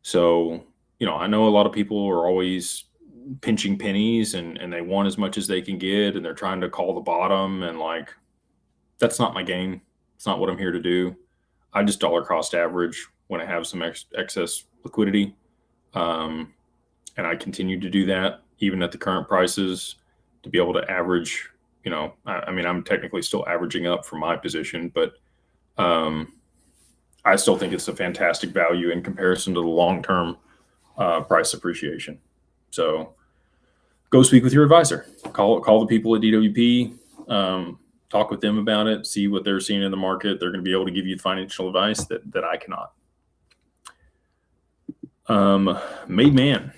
So, I know a lot of people are always pinching pennies and they want as much as they can get and they're trying to call the bottom, and that's not my game. It's not what I'm here to do. I just dollar cost average when I have some excess liquidity. And I continue to do that even at the current prices to be able to average, I'm technically still averaging up for my position, but I still think it's a fantastic value in comparison to the long-term price appreciation. So go speak with your advisor, call the people at DWP, talk with them about it, see what they're seeing in the market. They're going to be able to give you financial advice that I cannot. Made Man,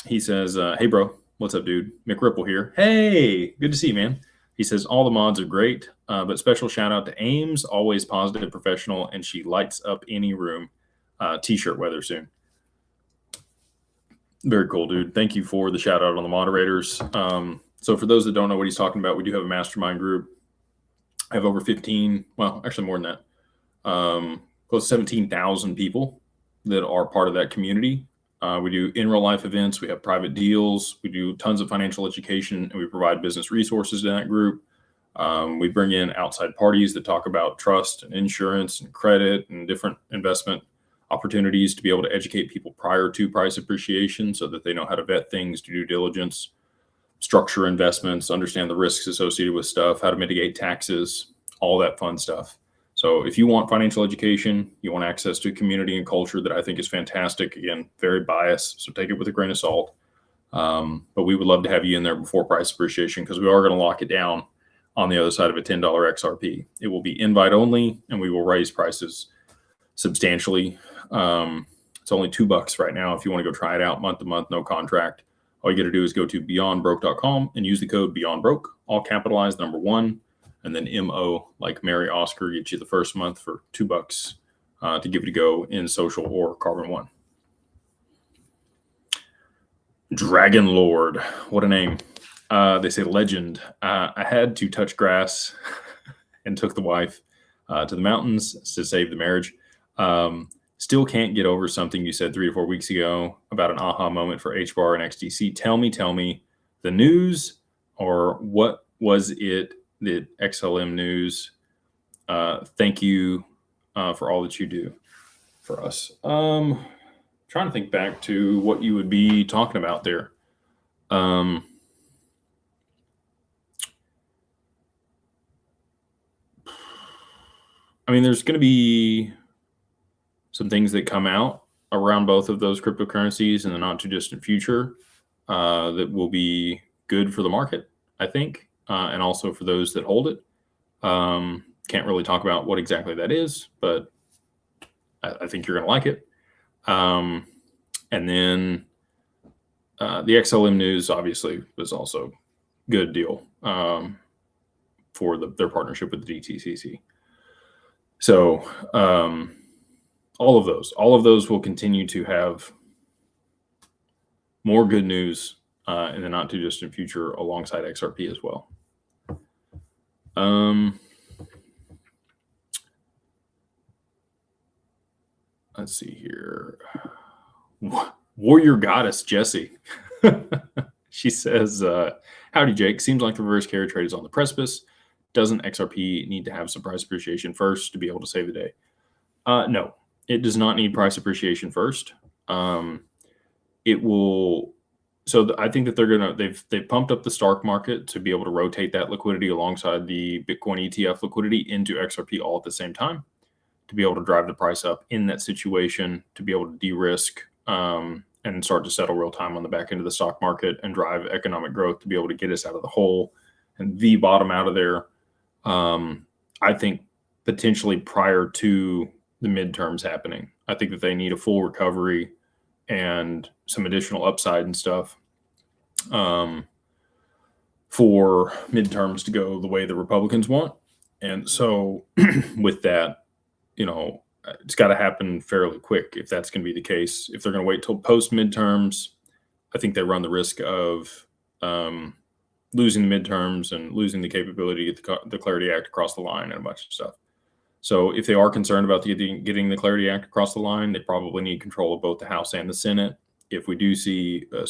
he says, hey bro, what's up, dude? Mick Ripple here. Hey, good to see you, man. He says, all the mods are great, but special shout out to Ames, always positive, professional, and she lights up any room. T-shirt weather soon. Very cool, dude. Thank you for the shout out on the moderators. So for those that don't know what he's talking about, we do have a mastermind group. I have over 15, well, actually more than that, close to 17,000 people that are part of that community. We do in real life events. We have private deals. We do tons of financial education, and we provide business resources to that group. We bring in outside parties that talk about trust and insurance and credit and different investment opportunities to be able to educate people prior to price appreciation so that they know how to vet things, do due diligence, structure investments, understand the risks associated with stuff, how to mitigate taxes, all that fun stuff. So if you want financial education, you want access to a community and culture that I think is fantastic, again, very biased, so take it with a grain of salt. But we would love to have you in there before price appreciation because we are going to lock it down on the other side of a $10 XRP. It will be invite only, and we will raise prices substantially. It's only $2 right now if you want to go try it out month to month, no contract. All you got to do is go to beyondbroke.com and use the code beyondbroke, all capitalized, number 1, and then MO, like Mary Oscar, get you the first month for $2 to give it a go in social or Carbon One. Dragon Lord, what a name. They say legend. I had to touch grass and took the wife to the mountains to save the marriage. Still can't get over something you said 3 to 4 weeks ago about an aha moment for HBAR and XDC. Tell me the news, or what was it? The XLM news. Thank you for all that you do for us. Trying to think back to what you would be talking about there. I mean, there's going to be some things that come out around both of those cryptocurrencies in the not too distant future that will be good for the market, I think, and also for those that hold it. Can't really talk about what exactly that is, but I think you're going to like it. And then the XLM news obviously was also good deal for their partnership with the DTCC. So all of those will continue to have more good news in the not too distant future alongside XRP as well. Let's see here. Warrior Goddess Jessie. She says, howdy, Jake. Seems like the reverse carry trade is on the precipice. Doesn't XRP need to have some price appreciation first to be able to save the day? No, it does not need price appreciation first. It will. So I think that they've pumped up the Stark market to be able to rotate that liquidity alongside the Bitcoin ETF liquidity into XRP all at the same time, to be able to drive the price up in that situation, to be able to de-risk and start to settle real time on the back end of the stock market and drive economic growth to be able to get us out of the hole and the bottom out of there. I think potentially prior to the midterms happening. I think that they need a full recovery and some additional upside and stuff for midterms to go the way the Republicans want. And so with that, it's got to happen fairly quick if that's going to be the case. If they're going to wait till post midterms, I think they run the risk of losing the midterms and losing the capability to get the Clarity Act across the line and a bunch of stuff. So if they are concerned about getting the Clarity Act across the line, they probably need control of both the House and the Senate. If we do see a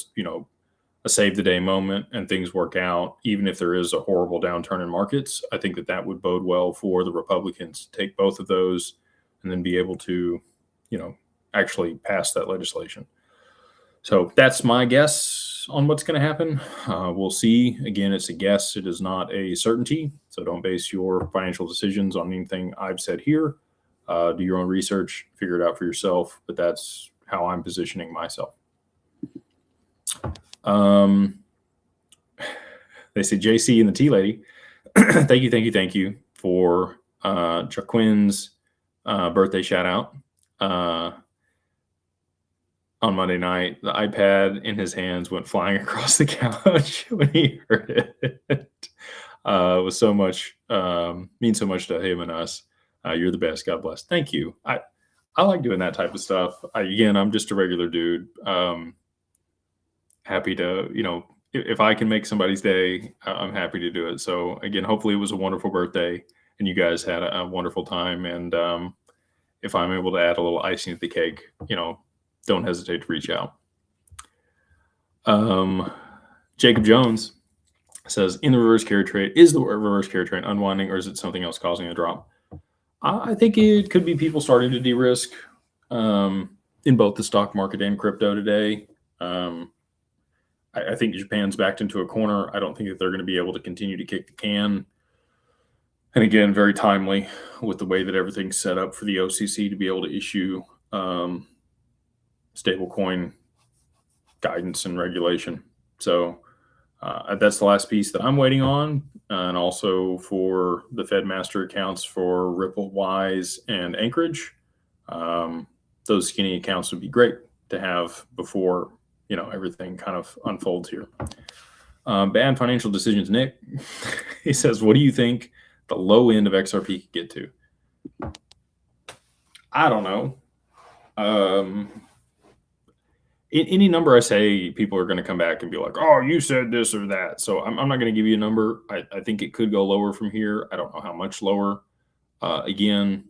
save the day moment and things work out, even if there is a horrible downturn in markets, I think that would bode well for the Republicans to take both of those and then be able to, actually pass that legislation. So that's my guess on what's going to happen. We'll see. Again, it's a guess. It is not a certainty. So don't base your financial decisions on anything I've said here. Do your own research, figure it out for yourself. But that's how I'm positioning myself. They say JC and the Tea Lady. Thank you for Jaquin's birthday shout out. On Monday night, the iPad in his hands went flying across the couch when he heard it. It was so much, means so much to him and us. You're the best. God bless. Thank you. I like doing that type of stuff. I'm just a regular dude. Happy to, if I can make somebody's day, I'm happy to do it. So again, hopefully it was a wonderful birthday and you guys had a wonderful time. And if I'm able to add a little icing to the cake, don't hesitate to reach out. Jacob Jones says, in the reverse carry trade, is the reverse carry trade unwinding, or is it something else causing a drop? I think it could be people starting to de-risk in both the stock market and crypto today. I think Japan's backed into a corner. I don't think that they're going to be able to continue to kick the can. And again, very timely with the way that everything's set up for the OCC to be able to issue stablecoin guidance and regulation. So that's the last piece that I'm waiting on. And also for the Fed master accounts for Ripple, Wise, and Anchorage. Those skinny accounts would be great to have before, everything kind of unfolds here. Bad financial decisions, Nick. He says, what do you think the low end of XRP could get to? I don't know. Any number I say, people are going to come back and be like, oh, you said this or that. So I'm not going to give you a number. I think it could go lower from here. I don't know how much lower. Again,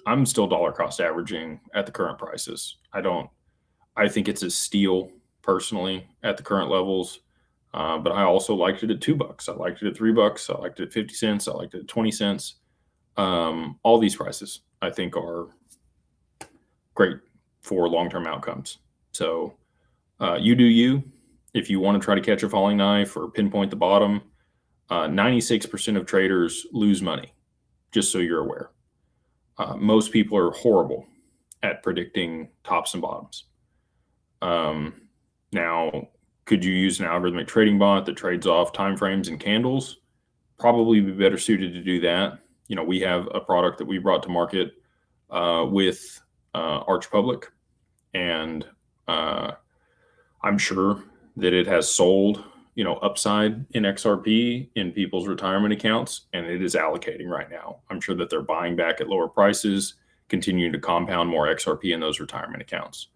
I'm still dollar cost averaging at the current prices. I think it's a steal personally at the current levels. But I also liked it at $2. I liked it at $3. I liked it at 50 cents. I liked it at 20 cents. All these prices I think are great for long-term outcomes. So you do you. If you want to try to catch a falling knife or pinpoint the bottom, 96% of traders lose money, just so you're aware. Most people are horrible at predicting tops and bottoms. Now, could you use an algorithmic trading bot that trades off timeframes and candles? Probably be better suited to do that. We have a product that we brought to market with Arch Public, and I'm sure that it has sold, upside in XRP in people's retirement accounts, and it is allocating right now. I'm sure that they're buying back at lower prices, continuing to compound more XRP in those retirement accounts.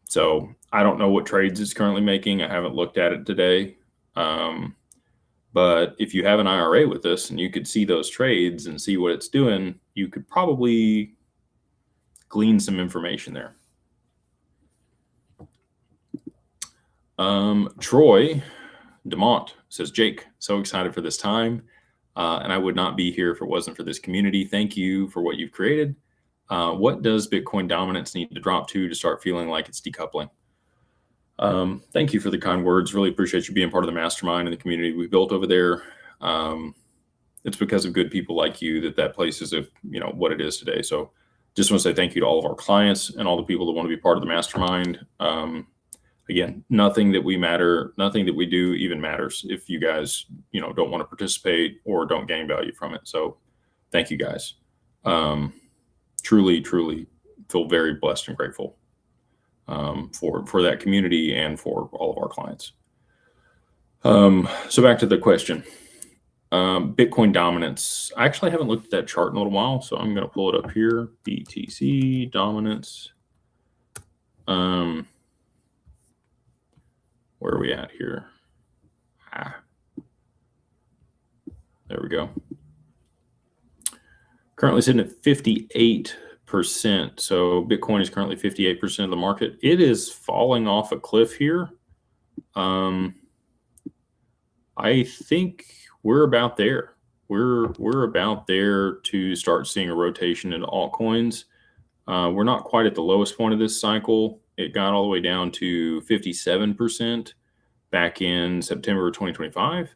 So I don't know what trades it's currently making. I haven't looked at it today. But if you have an IRA with this and you could see those trades and see what it's doing, you could probably glean some information there. Troy DeMont says, Jake, so excited for this time. And I would not be here if it wasn't for this community. Thank you for what you've created. What does Bitcoin dominance need to drop to start feeling like it's decoupling? Thank you for the kind words. Really appreciate you being part of the mastermind and the community we built over there. It's because of good people like you that place is what it is today. So just want to say thank you to all of our clients and all the people that want to be part of the mastermind. Again, nothing that we do even matters if you guys, don't want to participate or don't gain value from it. So thank you guys. Truly feel very blessed and grateful for that community and for all of our clients. So back to the question. Bitcoin dominance. I actually haven't looked at that chart in a little while, so I'm going to pull it up here. BTC dominance. Where are we at here? There we go. Currently sitting at 58%. So Bitcoin is currently 58% of the market. It is falling off a cliff here. I think we're about there. We're about there to start seeing a rotation into altcoins. We're not quite at the lowest point of this cycle. It got all the way down to 57% back in September 2025.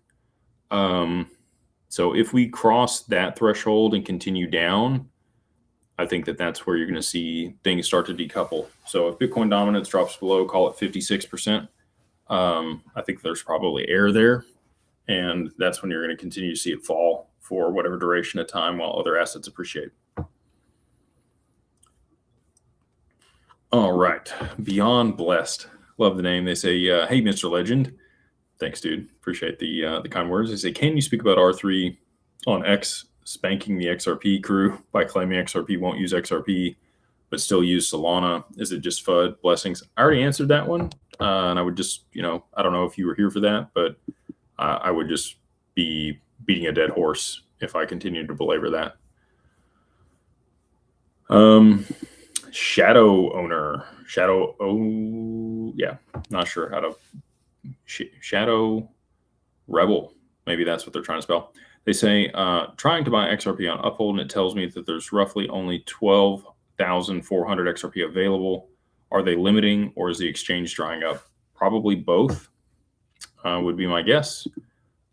So if we cross that threshold and continue down, I think that's where you're going to see things start to decouple. So if Bitcoin dominance drops below, call it 56%, I think there's probably air there. And that's when you're going to continue to see it fall for whatever duration of time while other assets appreciate. All right. Beyond Blessed. Love the name. They say, hey, Mr. Legend. Thanks, dude. Appreciate the kind words. They say, can you speak about R3 on X spanking the XRP crew by claiming XRP won't use XRP, but still use Solana? Is it just FUD? Blessings. I already answered that one. And I would just, I don't know if you were here for that, but I would just be beating a dead horse if I continued to belabor that. Shadow owner. Not sure how to. Shadow Rebel. Maybe that's what they're trying to spell. They say, trying to buy XRP on Uphold, and it tells me that there's roughly only 12,400 XRP available. Are they limiting, or is the exchange drying up? Probably both would be my guess.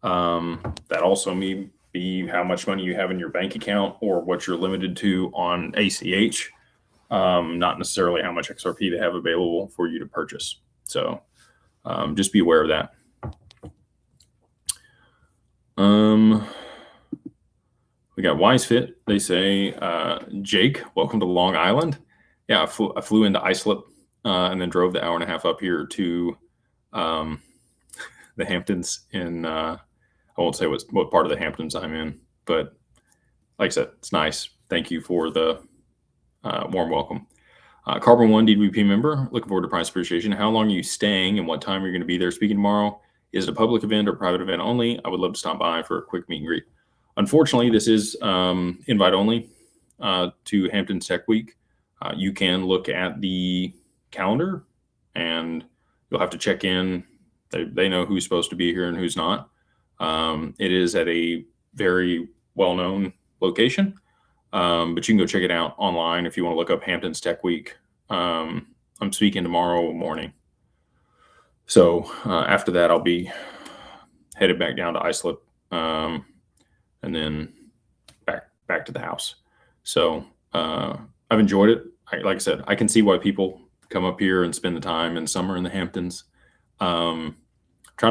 That also may be how much money you have in your bank account or what you're limited to on ACH. Not necessarily how much XRP they have available for you to purchase. So just be aware of that. We got WiseFit. They say, Jake, welcome to Long Island. yeah, I flew into Islip and then drove the hour and a half up here to um, the Hamptons I won't say what part of the Hamptons I'm in, but like I said, it's nice. Thank you for the warm welcome. Carbon One DWP member, looking forward to price appreciation. How long are you staying and what time are you going to be there speaking tomorrow? Is it a public event or private event only? I would love to stop by for a quick meet and greet. Unfortunately, this is invite only to Hamptons Tech Week. You can look at the calendar and you'll have to check in. They know who's supposed to be here and who's not. It is at a very well-known location, but you can go check it out online if you want to look up Hamptons Tech Week. I'm speaking tomorrow morning. So after that, I'll be headed back down to Islip and then back to the house. So I've enjoyed it. Like I said, I can see why people come up here and spend the time in summer in the Hamptons. Trying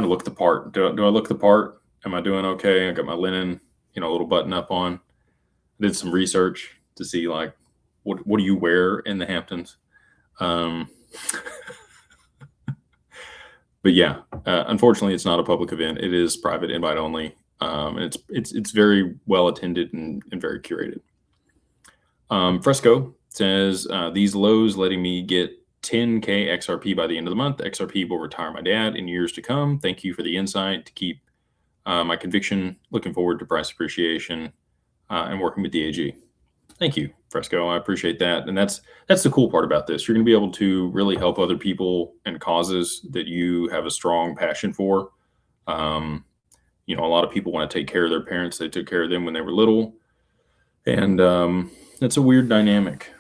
to look the part. Do I look the part? Am I doing okay? I got my linen, a little button up on. I did some research to see like what do you wear in the Hamptons. But yeah, unfortunately, it's not a public event. It is private, invite only, and it's very well attended and very curated. Fresco says these lows letting me get 10K XRP by the end of the month. XRP will retire my dad in years to come. Thank you for the insight to keep my conviction. Looking forward to price appreciation and working with DAG. Thank you, Fresco. I appreciate that. And that's the cool part about this. You're going to be able to really help other people and causes that you have a strong passion for. A lot of people want to take care of their parents. They took care of them when they were little. And it's a weird dynamic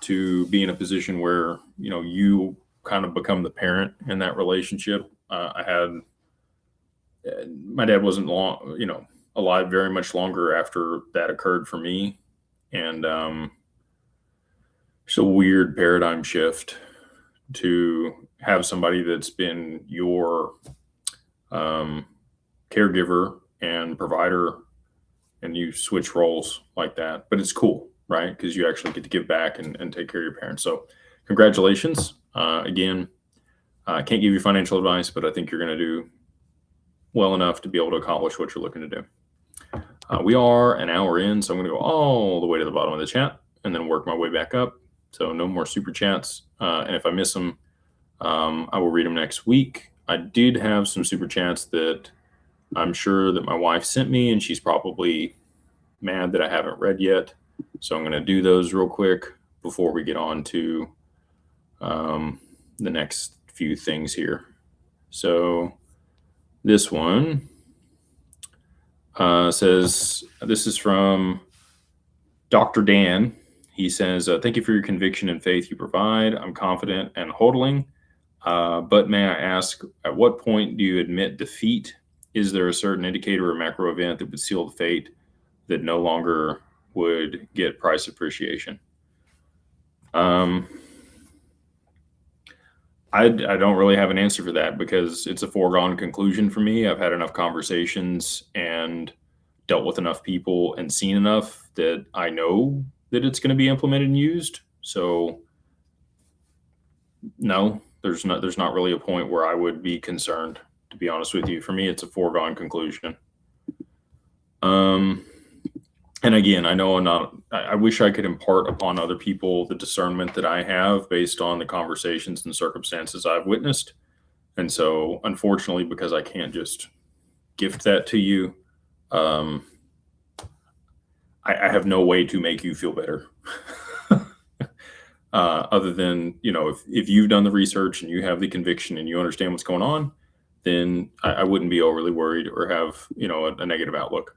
to be in a position where, you kind of become the parent in that relationship. My dad wasn't alive very much longer after that occurred for me. And it's a weird paradigm shift to have somebody that's been your caregiver and provider and you switch roles like that. But it's cool, right? Because you actually get to give back and take care of your parents. So congratulations. Again, I can't give you financial advice, but I think you're going to do well enough to be able to accomplish what you're looking to do. We are an hour in, so I'm going to go all the way to the bottom of the chat and then work my way back up. So no more super chats. And if I miss them, I will read them next week. I did have some super chats that I'm sure that my wife sent me, and she's probably mad that I haven't read yet. So I'm going to do those real quick before we get on to the next few things here. So this one says, this is from Dr. Dan. He says, thank you for your conviction and faith you provide. I'm confident and hodling. But may I ask, at what point do you admit defeat? Is there a certain indicator or macro event that would seal the fate that no longer would get price appreciation? I don't really have an answer for that because it's a foregone conclusion for me. I've had enough conversations and dealt with enough people and seen enough that I know that it's going to be implemented and used. So no, there's not really a point where I would be concerned, to be honest with you. For me, it's a foregone conclusion. And again, I know I wish I could impart upon other people the discernment that I have based on the conversations and circumstances I've witnessed. And so unfortunately, because I can't just gift that to you, I have no way to make you feel better. Other than, if you've done the research and you have the conviction and you understand what's going on, then I wouldn't be overly worried or have, a negative outlook.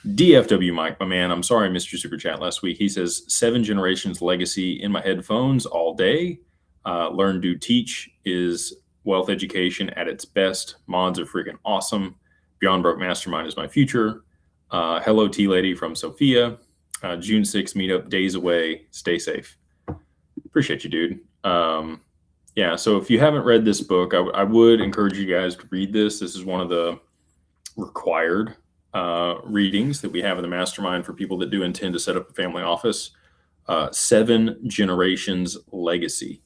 DFW Mike, my man, I'm sorry I missed your super chat last week. He says, 7 generations legacy in my headphones all day. Learn, do, teach is wealth education at its best. Mods are freaking awesome. Beyond Broke Mastermind is my future. Hello, Tea Lady from Sophia. June 6th meetup, days away. Stay safe. Appreciate you, dude. Yeah, so if you haven't read this book, I would encourage you guys to read this. This is one of the required readings that we have in the mastermind for people that do intend to set up a family office. Seven Generations Legacy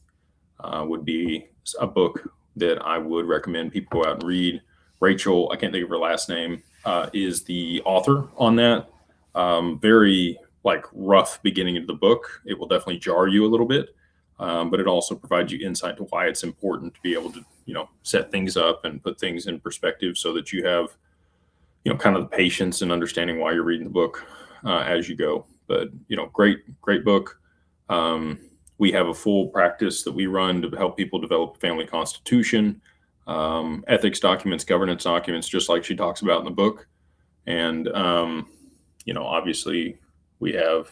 would be a book that I would recommend people go out and read. Rachel, I can't think of her last name, is the author on that. Very like rough beginning of the book. It will definitely jar you a little bit, but it also provides you insight to why it's important to be able to, set things up and put things in perspective so that you have, kind of the patience and understanding why you're reading the book as you go. But, great book. We have a full practice that we run to help people develop a family constitution, ethics documents, governance documents, just like she talks about in the book. And, obviously we have,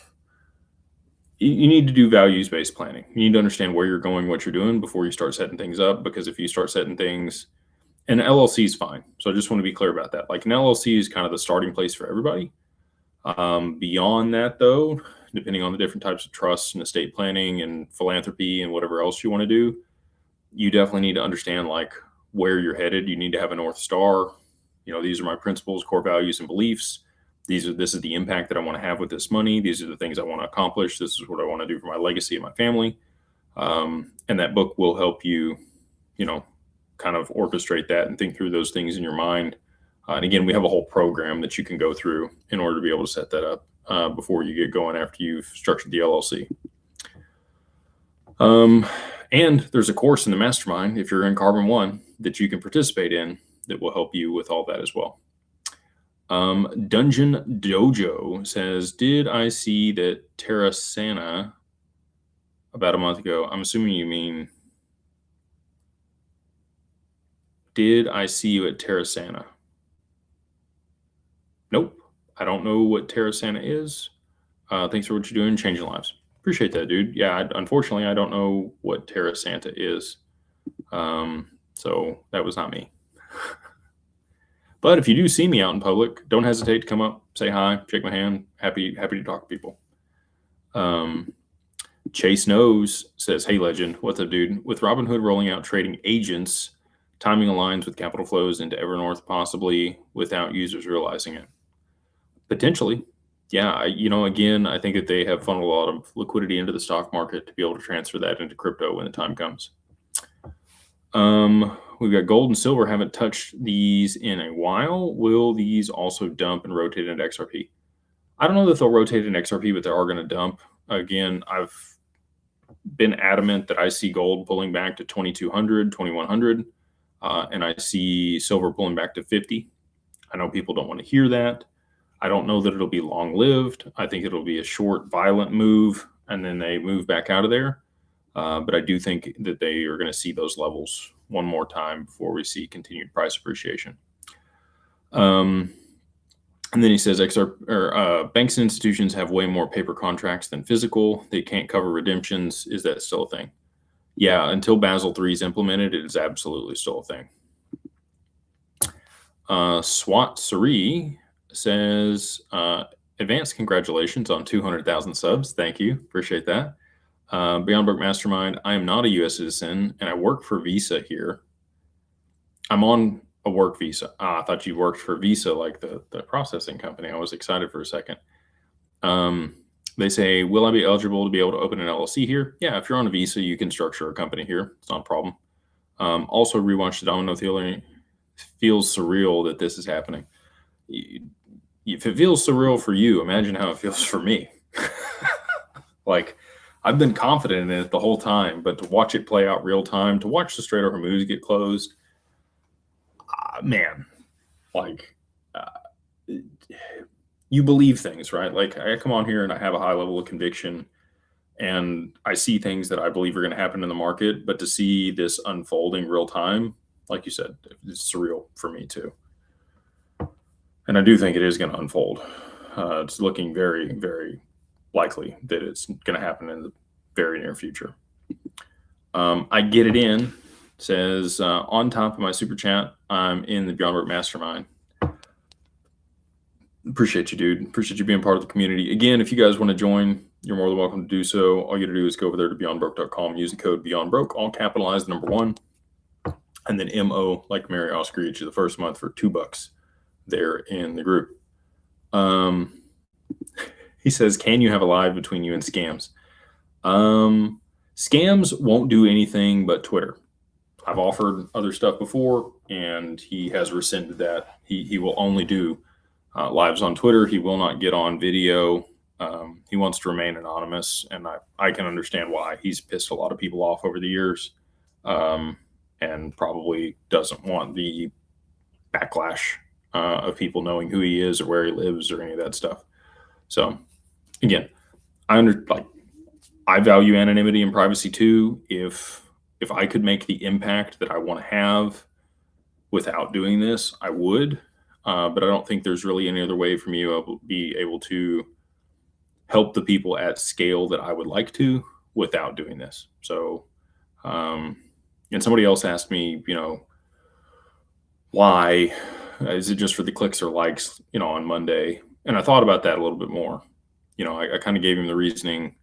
you need to do values-based planning. You need to understand where you're going, what you're doing before you start setting things up, because if you start setting things, and LLC is fine. So I just want to be clear about that. Like an LLC is kind of the starting place for everybody. Beyond that though, depending on the different types of trusts and estate planning and philanthropy and whatever else you want to do, you definitely need to understand like where you're headed. You need to have a North Star. These are my principles, core values, and beliefs. This is the impact that I want to have with this money. These are the things I want to accomplish. This is what I want to do for my legacy and my family. And that book will help you, kind of orchestrate that and think through those things in your mind. And again, we have a whole program that you can go through in order to be able to set that up before you get going after you've structured the LLC. And there's a course in the mastermind, if you're in Carbon One, that you can participate in that will help you with all that as well. Dungeon Dojo says, did I see that Terra Santa about a month ago? I'm assuming you mean, did I see you at Terra Santa? Nope. I don't know what Terra Santa is. Thanks for what you're doing, changing lives. Appreciate that, dude. Yeah, unfortunately, I don't know what Terra Santa is. So that was not me. But if you do see me out in public, don't hesitate to come up, say hi, shake my hand. Happy to talk to people. Chase Knows says, hey, legend, what's up, dude? With Robinhood rolling out trading agents, timing aligns with capital flows into Evernorth, possibly without users realizing it. Potentially. Yeah, again, I think that they have funneled a lot of liquidity into the stock market to be able to transfer that into crypto when the time comes. We've got gold and silver, haven't touched these in a while. Will these also dump and rotate into XRP? I don't know that they'll rotate in XRP, but they are going to dump. Again, I've been adamant that I see gold pulling back to 2,200, 2,100, and I see silver pulling back to 50. I know people don't want to hear that. I don't know that it'll be long-lived. I think it'll be a short, violent move, and then they move back out of there. But I do think that they are going to see those levels one more time before we see continued price appreciation. And then he says, banks and institutions have way more paper contracts than physical. They can't cover redemptions. Is that still a thing? Yeah, until Basel III is implemented, it is absolutely still a thing. Swat Sari says, advanced congratulations on 200,000 subs. Thank you. Appreciate that. Beyond Broke Mastermind, I am not a U.S. citizen, and I work for Visa here. I'm on a work visa. I thought you worked for Visa, like the processing company. I was excited for a second. They say, will I be eligible to be able to open an LLC here? Yeah, if you're on a visa, you can structure a company here. It's not a problem. Also, rewatch the Domino Theory. Feels surreal that this is happening. If it feels surreal for you, imagine how it feels for me. Like, I've been confident in it the whole time, but to watch it play out real time, to watch the Strait of Hormuz get closed, man, like, you believe things, right? Like, I come on here and I have a high level of conviction, and I see things that I believe are going to happen in the market, but to see this unfolding real time, like you said, it's surreal for me too. And I do think it is going to unfold. It's looking very, very likely that it's going to happen in the very near future. I get it in. Says, on top of my super chat, I'm in the Beyond Broke Mastermind. Appreciate you, dude. Appreciate you being part of the community. Again, if you guys want to join, you're more than welcome to do so. All you got to do is go over there to beyondbroke.com, use the code BeyondBroke, all capitalized, number 1, and then MO, like Mary Oscar, each of the first month for $2 there in the group. He says, can you have a live between you and scams? Scams won't do anything but Twitter. I've offered other stuff before, and he has rescinded that. He will only do lives on Twitter. He will not get on video. He wants to remain anonymous, and I can understand why. He's pissed a lot of people off over the years, and probably doesn't want the backlash of people knowing who he is or where he lives or any of that stuff. So, again, I value anonymity and privacy too. If I could make the impact that I want to have without doing this, I would. But I don't think there's really any other way for me to be able to help the people at scale that I would like to without doing this. So, and somebody else asked me, why is it just for the clicks or likes, on Monday? And I thought about that a little bit more. I kind of gave him the reasoning.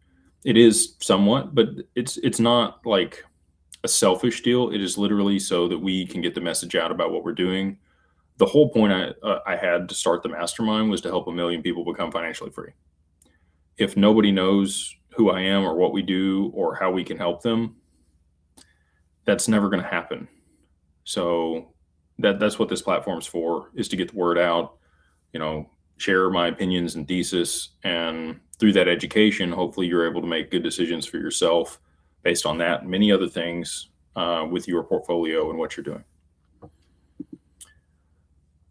It is somewhat, but it's not like a selfish deal. It is literally so that we can get the message out about what we're doing. The whole point I had to start the mastermind was to help 1 million people become financially free. If nobody knows who I am or what we do or how we can help them, that's never going to happen. So that's what this platform's for, is to get the word out, share my opinions and thesis. And through that education, hopefully you're able to make good decisions for yourself based on that and many other things with your portfolio and what you're doing.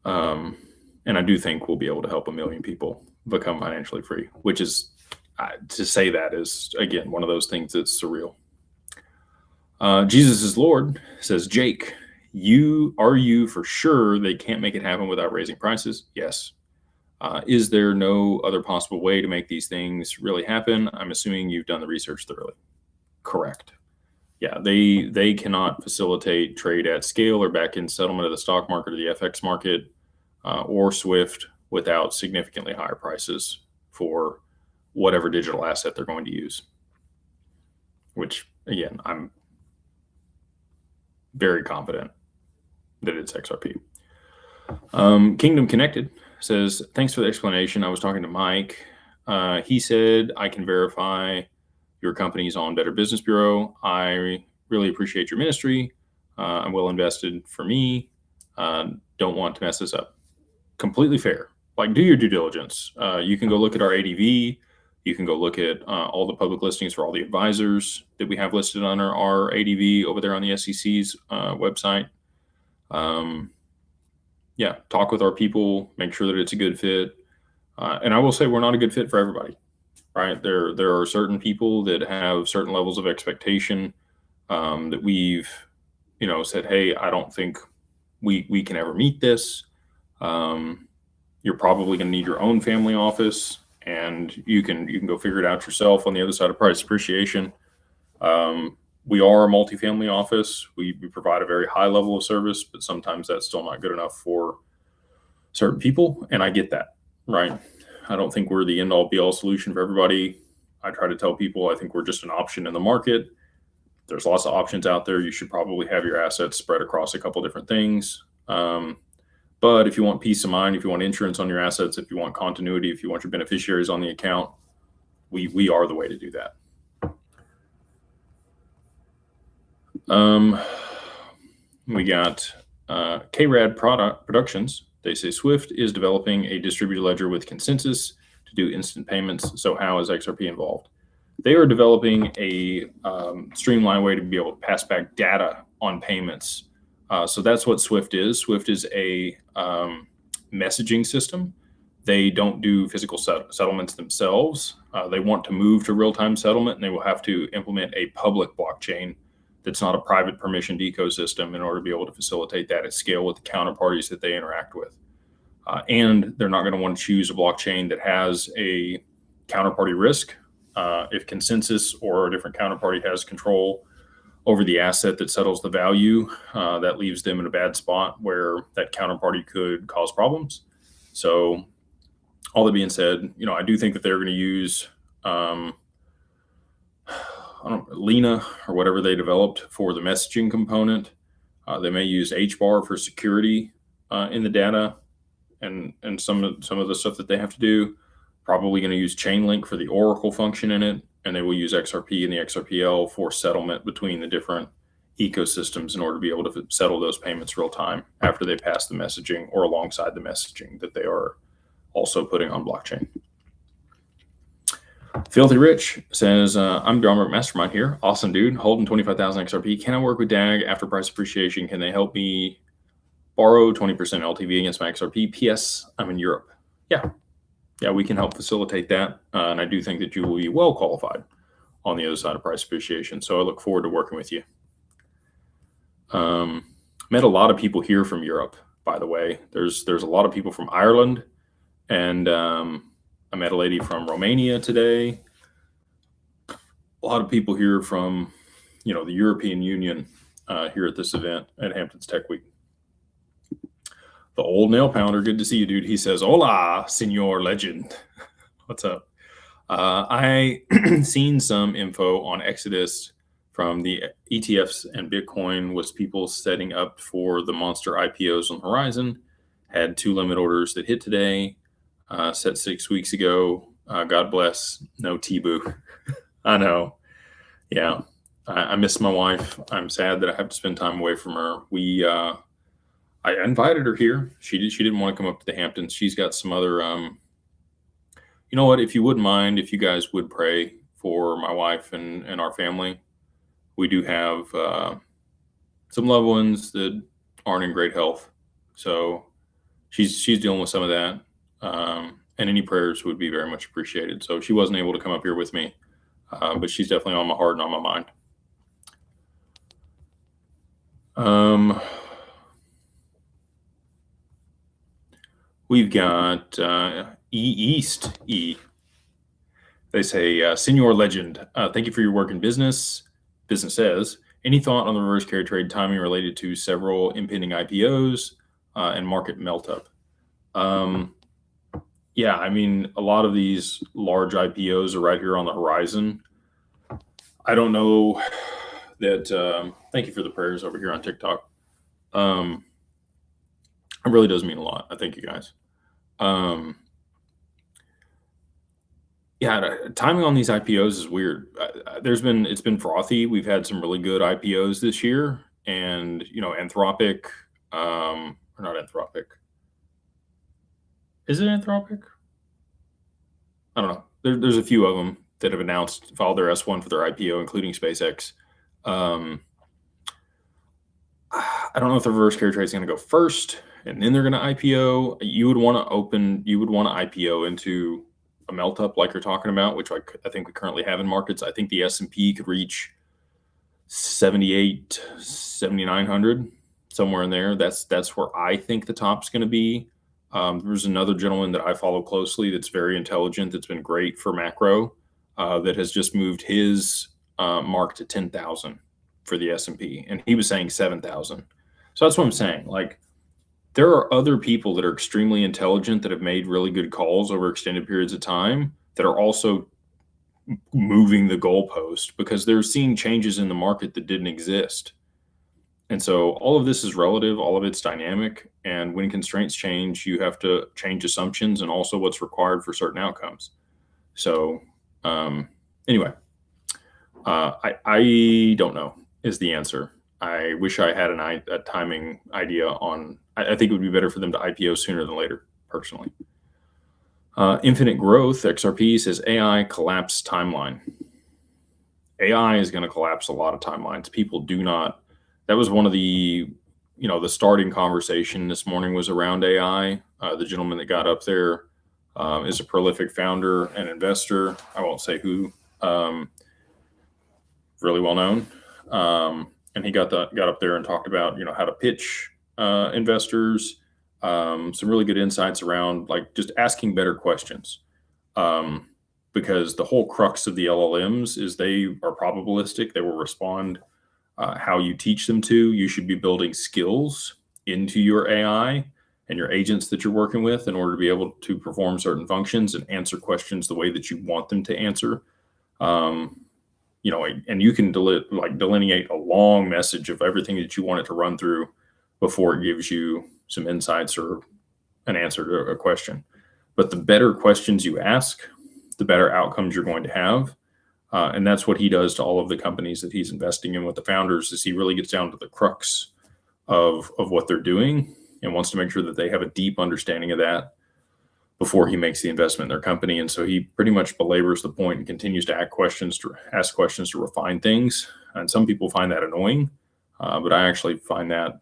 And I do think we'll be able to help 1 million people become financially free, which is, to say that is, again, one of those things that's surreal. Jesus is Lord says, Jake, are you for sure they can't make it happen without raising prices? Yes. Is there no other possible way to make these things really happen? I'm assuming you've done the research thoroughly. Correct. Yeah, they cannot facilitate trade at scale or back-end settlement of the stock market or the FX market or SWIFT without significantly higher prices for whatever digital asset they're going to use. Which, again, I'm very confident that it's XRP. Kingdom Connected says, thanks for the explanation. I was talking to Mike. He said, I can verify your company's on Better Business Bureau. I really appreciate your ministry. I'm well invested for me. Don't want to mess this up. Completely fair. Like, do your due diligence. You can go look at our ADV. You can go look at all the public listings for all the advisors that we have listed on our ADV over there on the SEC's website. Yeah, talk with our people, make sure that it's a good fit. And I will say we're not a good fit for everybody, right? There are certain people that have certain levels of expectation that we've, said, hey, I don't think we can ever meet this. You're probably going to need your own family office, and you can go figure it out yourself on the other side of price appreciation. We are a multifamily office. We provide a very high level of service, but sometimes that's still not good enough for certain people. And I get that, right? I don't think we're the end all be all solution for everybody. I try to tell people I think we're just an option in the market. There's lots of options out there. You should probably have your assets spread across a couple different things. But if you want peace of mind, if you want insurance on your assets, if you want continuity, if you want your beneficiaries on the account, we are the way to do that. We got KRAD Productions. They say Swift is developing a distributed ledger with consensus to do instant payments. So how is XRP involved? They are developing a streamlined way to be able to pass back data on payments. So that's what Swift is. Swift is a messaging system. They don't do physical settlements themselves. They want to move to real-time settlement, and they will have to implement a public blockchain that's not a private permissioned ecosystem in order to be able to facilitate that at scale with the counterparties that they interact with. And they're not going to want to choose a blockchain that has a counterparty risk. If consensus or a different counterparty has control over the asset that settles the value, that leaves them in a bad spot where that counterparty could cause problems. So all that being said, I do think that they're going to use Lena or whatever they developed for the messaging component. They may use HBAR for security in the data and some of the stuff that they have to do. Probably going to use Chainlink for the Oracle function in it, and they will use XRP and the XRPL for settlement between the different ecosystems in order to be able to settle those payments real time after they pass the messaging or alongside the messaging that they are also putting on blockchain. Filthy Rich says, I'm Drummer Mastermind here. Awesome, dude. Holding 25,000 XRP. Can I work with DAG after price appreciation? Can they help me borrow 20% LTV against my XRP? PS, I'm in Europe. Yeah, we can help facilitate that. And I do think that you will be well qualified on the other side of price appreciation. So I look forward to working with you. Met a lot of people here from Europe, by the way. There's a lot of people from Ireland, and I met a lady from Romania today. A lot of people here from, the European Union here at this event at Hamptons Tech Week. The old nail pounder, good to see you, dude. He says, "Hola, Senor Legend." What's up? I seen some info on Exodus from the ETFs and Bitcoin was people setting up for the monster IPOs on the horizon. Had 2 limit orders that hit today. Set 6 weeks ago. God bless. No T-Boo. I know. Yeah. I miss my wife. I'm sad that I have to spend time away from her. I invited her here. She didn't want to come up to the Hamptons. She's got some other, you know what, if you wouldn't mind, if you guys would pray for my wife and our family. We do have some loved ones that aren't in great health. So she's dealing with some of that. And any prayers would be very much appreciated. So she wasn't able to come up here with me, but she's definitely on my heart and on my mind. We've got East E. They say, Senor Legend, thank you for your work in business. Business says, any thought on the reverse carry trade timing related to several impending IPOs and market melt up? Yeah, I mean, a lot of these large IPOs are right here on the horizon. I don't know that, thank you for the prayers over here on TikTok. It really does mean a lot. I thank you guys. Yeah, timing on these IPOs is weird. It's been frothy. We've had some really good IPOs this year, and Anthropic, or not Anthropic. Is it Anthropic? I don't know. There's a few of them that have filed their S1 for their IPO, including SpaceX. I don't know if the reverse carry trade is going to go first and then they're going to IPO. You would want to IPO into a melt up like you're talking about, which I think we currently have in markets. I think the S&P could reach 78, 7,900, somewhere in there. That's where I think the top's going to be. There's another gentleman that I follow closely that's very intelligent, that's been great for macro, that has just moved his mark to 10,000 for the S&P, and he was saying 7,000. So that's what I'm saying. Like, there are other people that are extremely intelligent that have made really good calls over extended periods of time that are also moving the goalpost because they're seeing changes in the market that didn't exist. And so all of this is relative, all of it's dynamic. And when constraints change, you have to change assumptions and also what's required for certain outcomes. So anyway, I don't know is the answer. I wish I had a timing idea on, I think it would be better for them to IPO sooner than later, personally. Infinite Growth, XRP, says AI collapse timeline. AI is going to collapse a lot of timelines. People do not, that was one of the, the starting conversation this morning was around AI. The gentleman that got up there is a prolific founder and investor. I won't say who, really well known. And he got up there and talked about, how to pitch investors, some really good insights around like just asking better questions. Because the whole crux of the LLMs is they are probabilistic. They will respond how you teach them to. You should be building skills into your AI and your agents that you're working with in order to be able to perform certain functions and answer questions the way that you want them to answer. And you can delineate a long message of everything that you want it to run through before it gives you some insights or an answer to a question. But the better questions you ask, the better outcomes you're going to have. And that's what he does to all of the companies that he's investing in with the founders, is he really gets down to the crux of what they're doing and wants to make sure that they have a deep understanding of that before he makes the investment in their company. And so he pretty much belabors the point and continues to ask questions to refine things. And some people find that annoying, but I actually find that,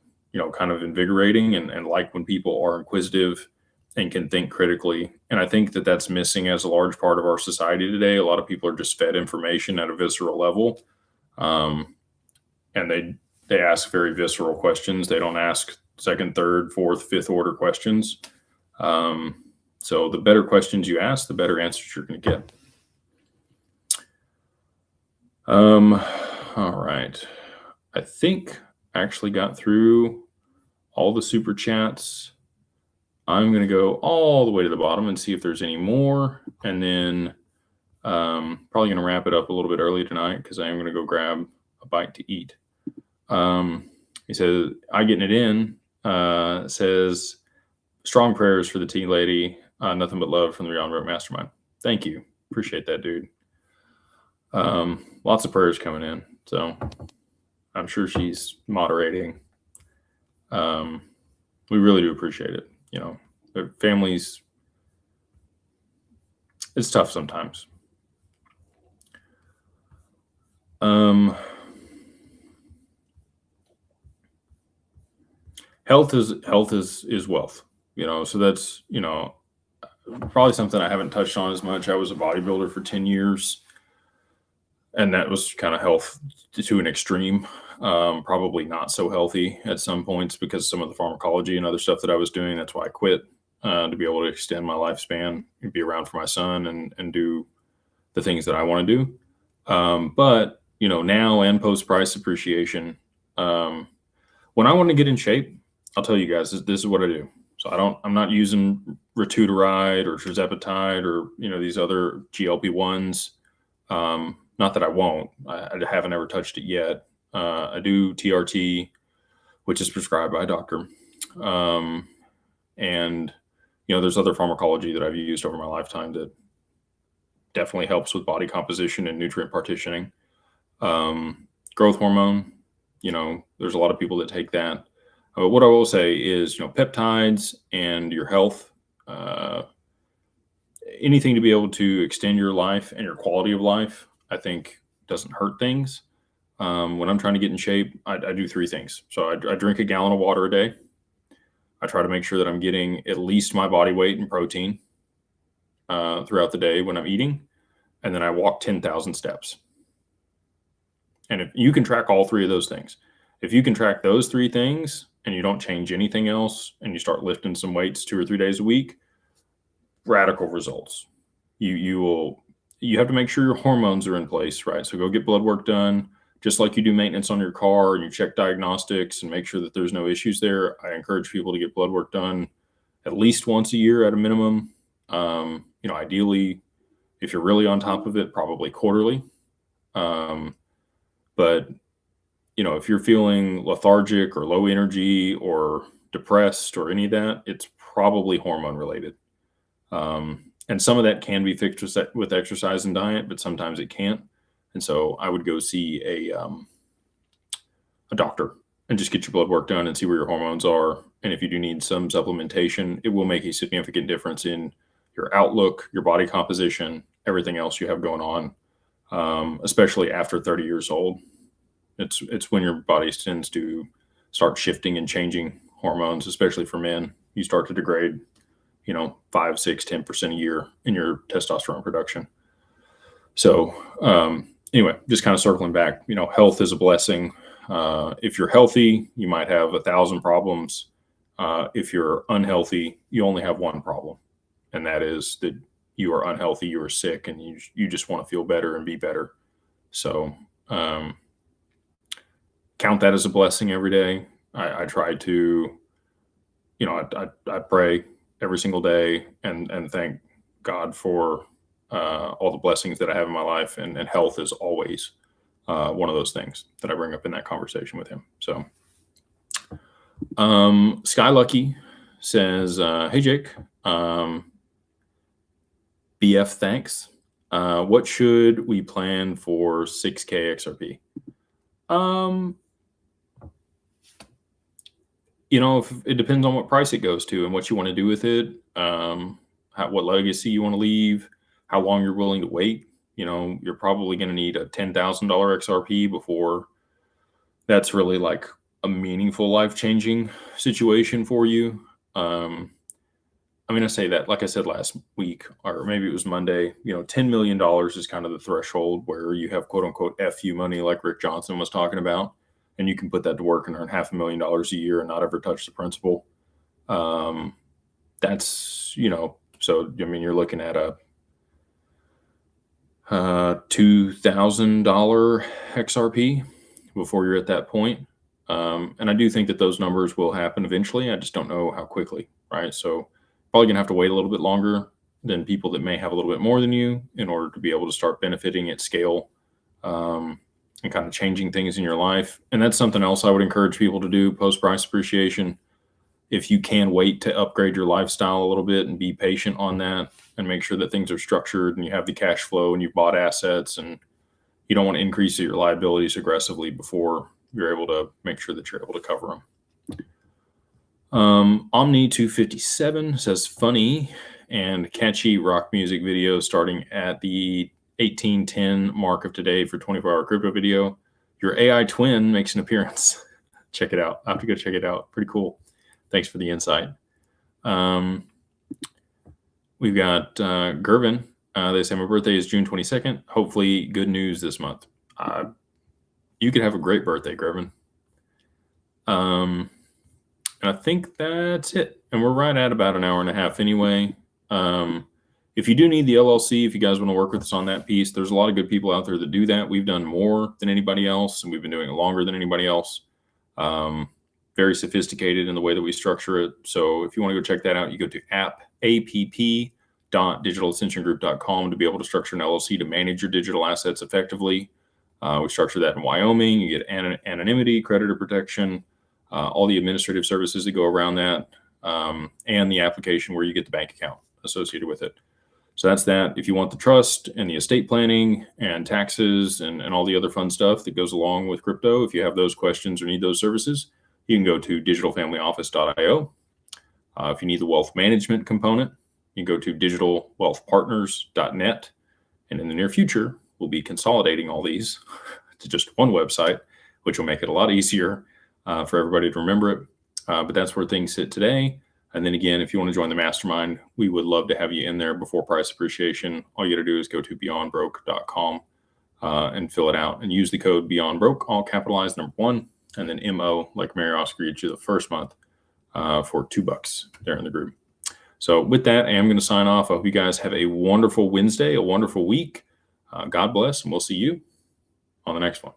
kind of invigorating, and like when people are inquisitive and can think critically. And I think that that's missing as a large part of our society today. A lot of people are just fed information at a visceral level, and they ask very visceral questions. They don't ask second, third, fourth, fifth order questions. So the better questions you ask, the better answers you're going to get. All right. I think I actually got through all the super chats. I'm going to go all the way to the bottom and see if there's any more. And then probably going to wrap it up a little bit early tonight because I am going to go grab a bite to eat. He says, I getting it in, says, strong prayers for the tea lady. Nothing but love from the Beyond Broke Mastermind. Thank you. Appreciate that, dude. Lots of prayers coming in. So I'm sure she's moderating. We really do appreciate it. The families, it's tough sometimes. Health is wealth, so that's, probably something I haven't touched on as much. I was a bodybuilder for 10 years, and that was kind of health to an extreme. Probably not so healthy at some points because of some of the pharmacology and other stuff that I was doing. That's why I quit, to be able to extend my lifespan and be around for my son and do the things that I want to do. But, now and post price appreciation, when I want to get in shape, I'll tell you guys, this is what I do. So I'm not using Rituderide or tirzepatide or, these other GLP-1s. Not that I won't. I haven't ever touched it yet. I do TRT, which is prescribed by a doctor. And, there's other pharmacology that I've used over my lifetime that definitely helps with body composition and nutrient partitioning. Growth hormone, there's a lot of people that take that. What I will say is, peptides and your health, anything to be able to extend your life and your quality of life, I think doesn't hurt things. When I'm trying to get in shape, I do three things. So I drink a gallon of water a day. I try to make sure that I'm getting at least my body weight in protein throughout the day when I'm eating. And then I walk 10,000 steps. And if you can track all three of those things, if you can track those three things and you don't change anything else and you start lifting some weights 2 or 3 days a week, radical results. You have to make sure your hormones are in place, right? So go get blood work done, just like you do maintenance on your car and you check diagnostics and make sure that there's no issues there. I encourage people to get blood work done at least once a year at a minimum. Ideally, if you're really on top of it, probably quarterly. But if you're feeling lethargic or low energy or depressed or any of that, it's probably hormone related. And some of that can be fixed with exercise and diet, but sometimes it can't. And so I would go see a doctor and just get your blood work done and see where your hormones are. And if you do need some supplementation, it will make a significant difference in your outlook, your body composition, everything else you have going on, especially after 30 years old. It's when your body tends to start shifting and changing hormones, especially for men. You start to degrade, 5, 6, 10% a year in your testosterone production. So anyway, just kind of circling back, health is a blessing. If you're healthy, you might have 1,000 problems. If you're unhealthy, you only have one problem. And that is that you are unhealthy, you are sick, and you just want to feel better and be better. So count that as a blessing every day. I try to, I pray every single day and thank God for all the blessings that I have in my life. And health is always one of those things that I bring up in that conversation with him. So Sky Lucky says, hey, Jake, BF, thanks. What should we plan for 6K XRP? If it depends on what price it goes to and what you want to do with it, what legacy you want to leave, how long you're willing to wait. You're probably going to need a $10,000 XRP before that's really like a meaningful life-changing situation for you. I say that, like I said last week, or maybe it was Monday, $10 million is kind of the threshold where you have quote unquote FU money, like Rick Johnson was talking about, and you can put that to work and earn $500,000 a year and not ever touch the principal. That's, so, you're looking at a $2,000 XRP before you're at that point. And I do think that those numbers will happen eventually. I just don't know how quickly, right? So probably gonna have to wait a little bit longer than people that may have a little bit more than you in order to be able to start benefiting at scale, and kind of changing things in your life. And that's something else I would encourage people to do post price appreciation. If you can wait to upgrade your lifestyle a little bit and be patient on that and make sure that things are structured and you have the cash flow and you've bought assets, and you don't want to increase your liabilities aggressively before you're able to make sure that you're able to cover them. Omni257 says funny and catchy rock music video starting at the 1810 mark of today for 24-hour crypto video. Your AI twin makes an appearance. Check it out. I have to go check it out. Pretty cool. Thanks for the insight. We've got Gervin. They say my birthday is June 22nd. Hopefully good news this month. You could have a great birthday, Gervin. And I think that's it. And we're right at about an hour and a half anyway. If you do need the LLC, if you guys want to work with us on that piece, there's a lot of good people out there that do that. We've done more than anybody else, and we've been doing it longer than anybody else. Very sophisticated in the way that we structure it. So if you want to go check that out, you go to app.digitalascensiongroup.com to be able to structure an LLC to manage your digital assets effectively. We structure that in Wyoming. You get anonymity, creditor protection, all the administrative services that go around that, and the application where you get the bank account associated with it. So that's that. If you want the trust and the estate planning and taxes and all the other fun stuff that goes along with crypto, if you have those questions or need those services, you can go to digitalfamilyoffice.io. If you need the wealth management component, you can go to digitalwealthpartners.net. And in the near future, we'll be consolidating all these to just one website, which will make it a lot easier for everybody to remember it. But that's where things sit today. And then again, if you want to join the mastermind, we would love to have you in there before price appreciation. All you got to do is go to beyondbroke.com and fill it out and use the code beyondbroke, all capitalized, #1, and then MO, like Mary Oscar, each of the first month for $2 there in the group. So with that, I am going to sign off. I hope you guys have a wonderful Wednesday, a wonderful week. God bless, and we'll see you on the next one.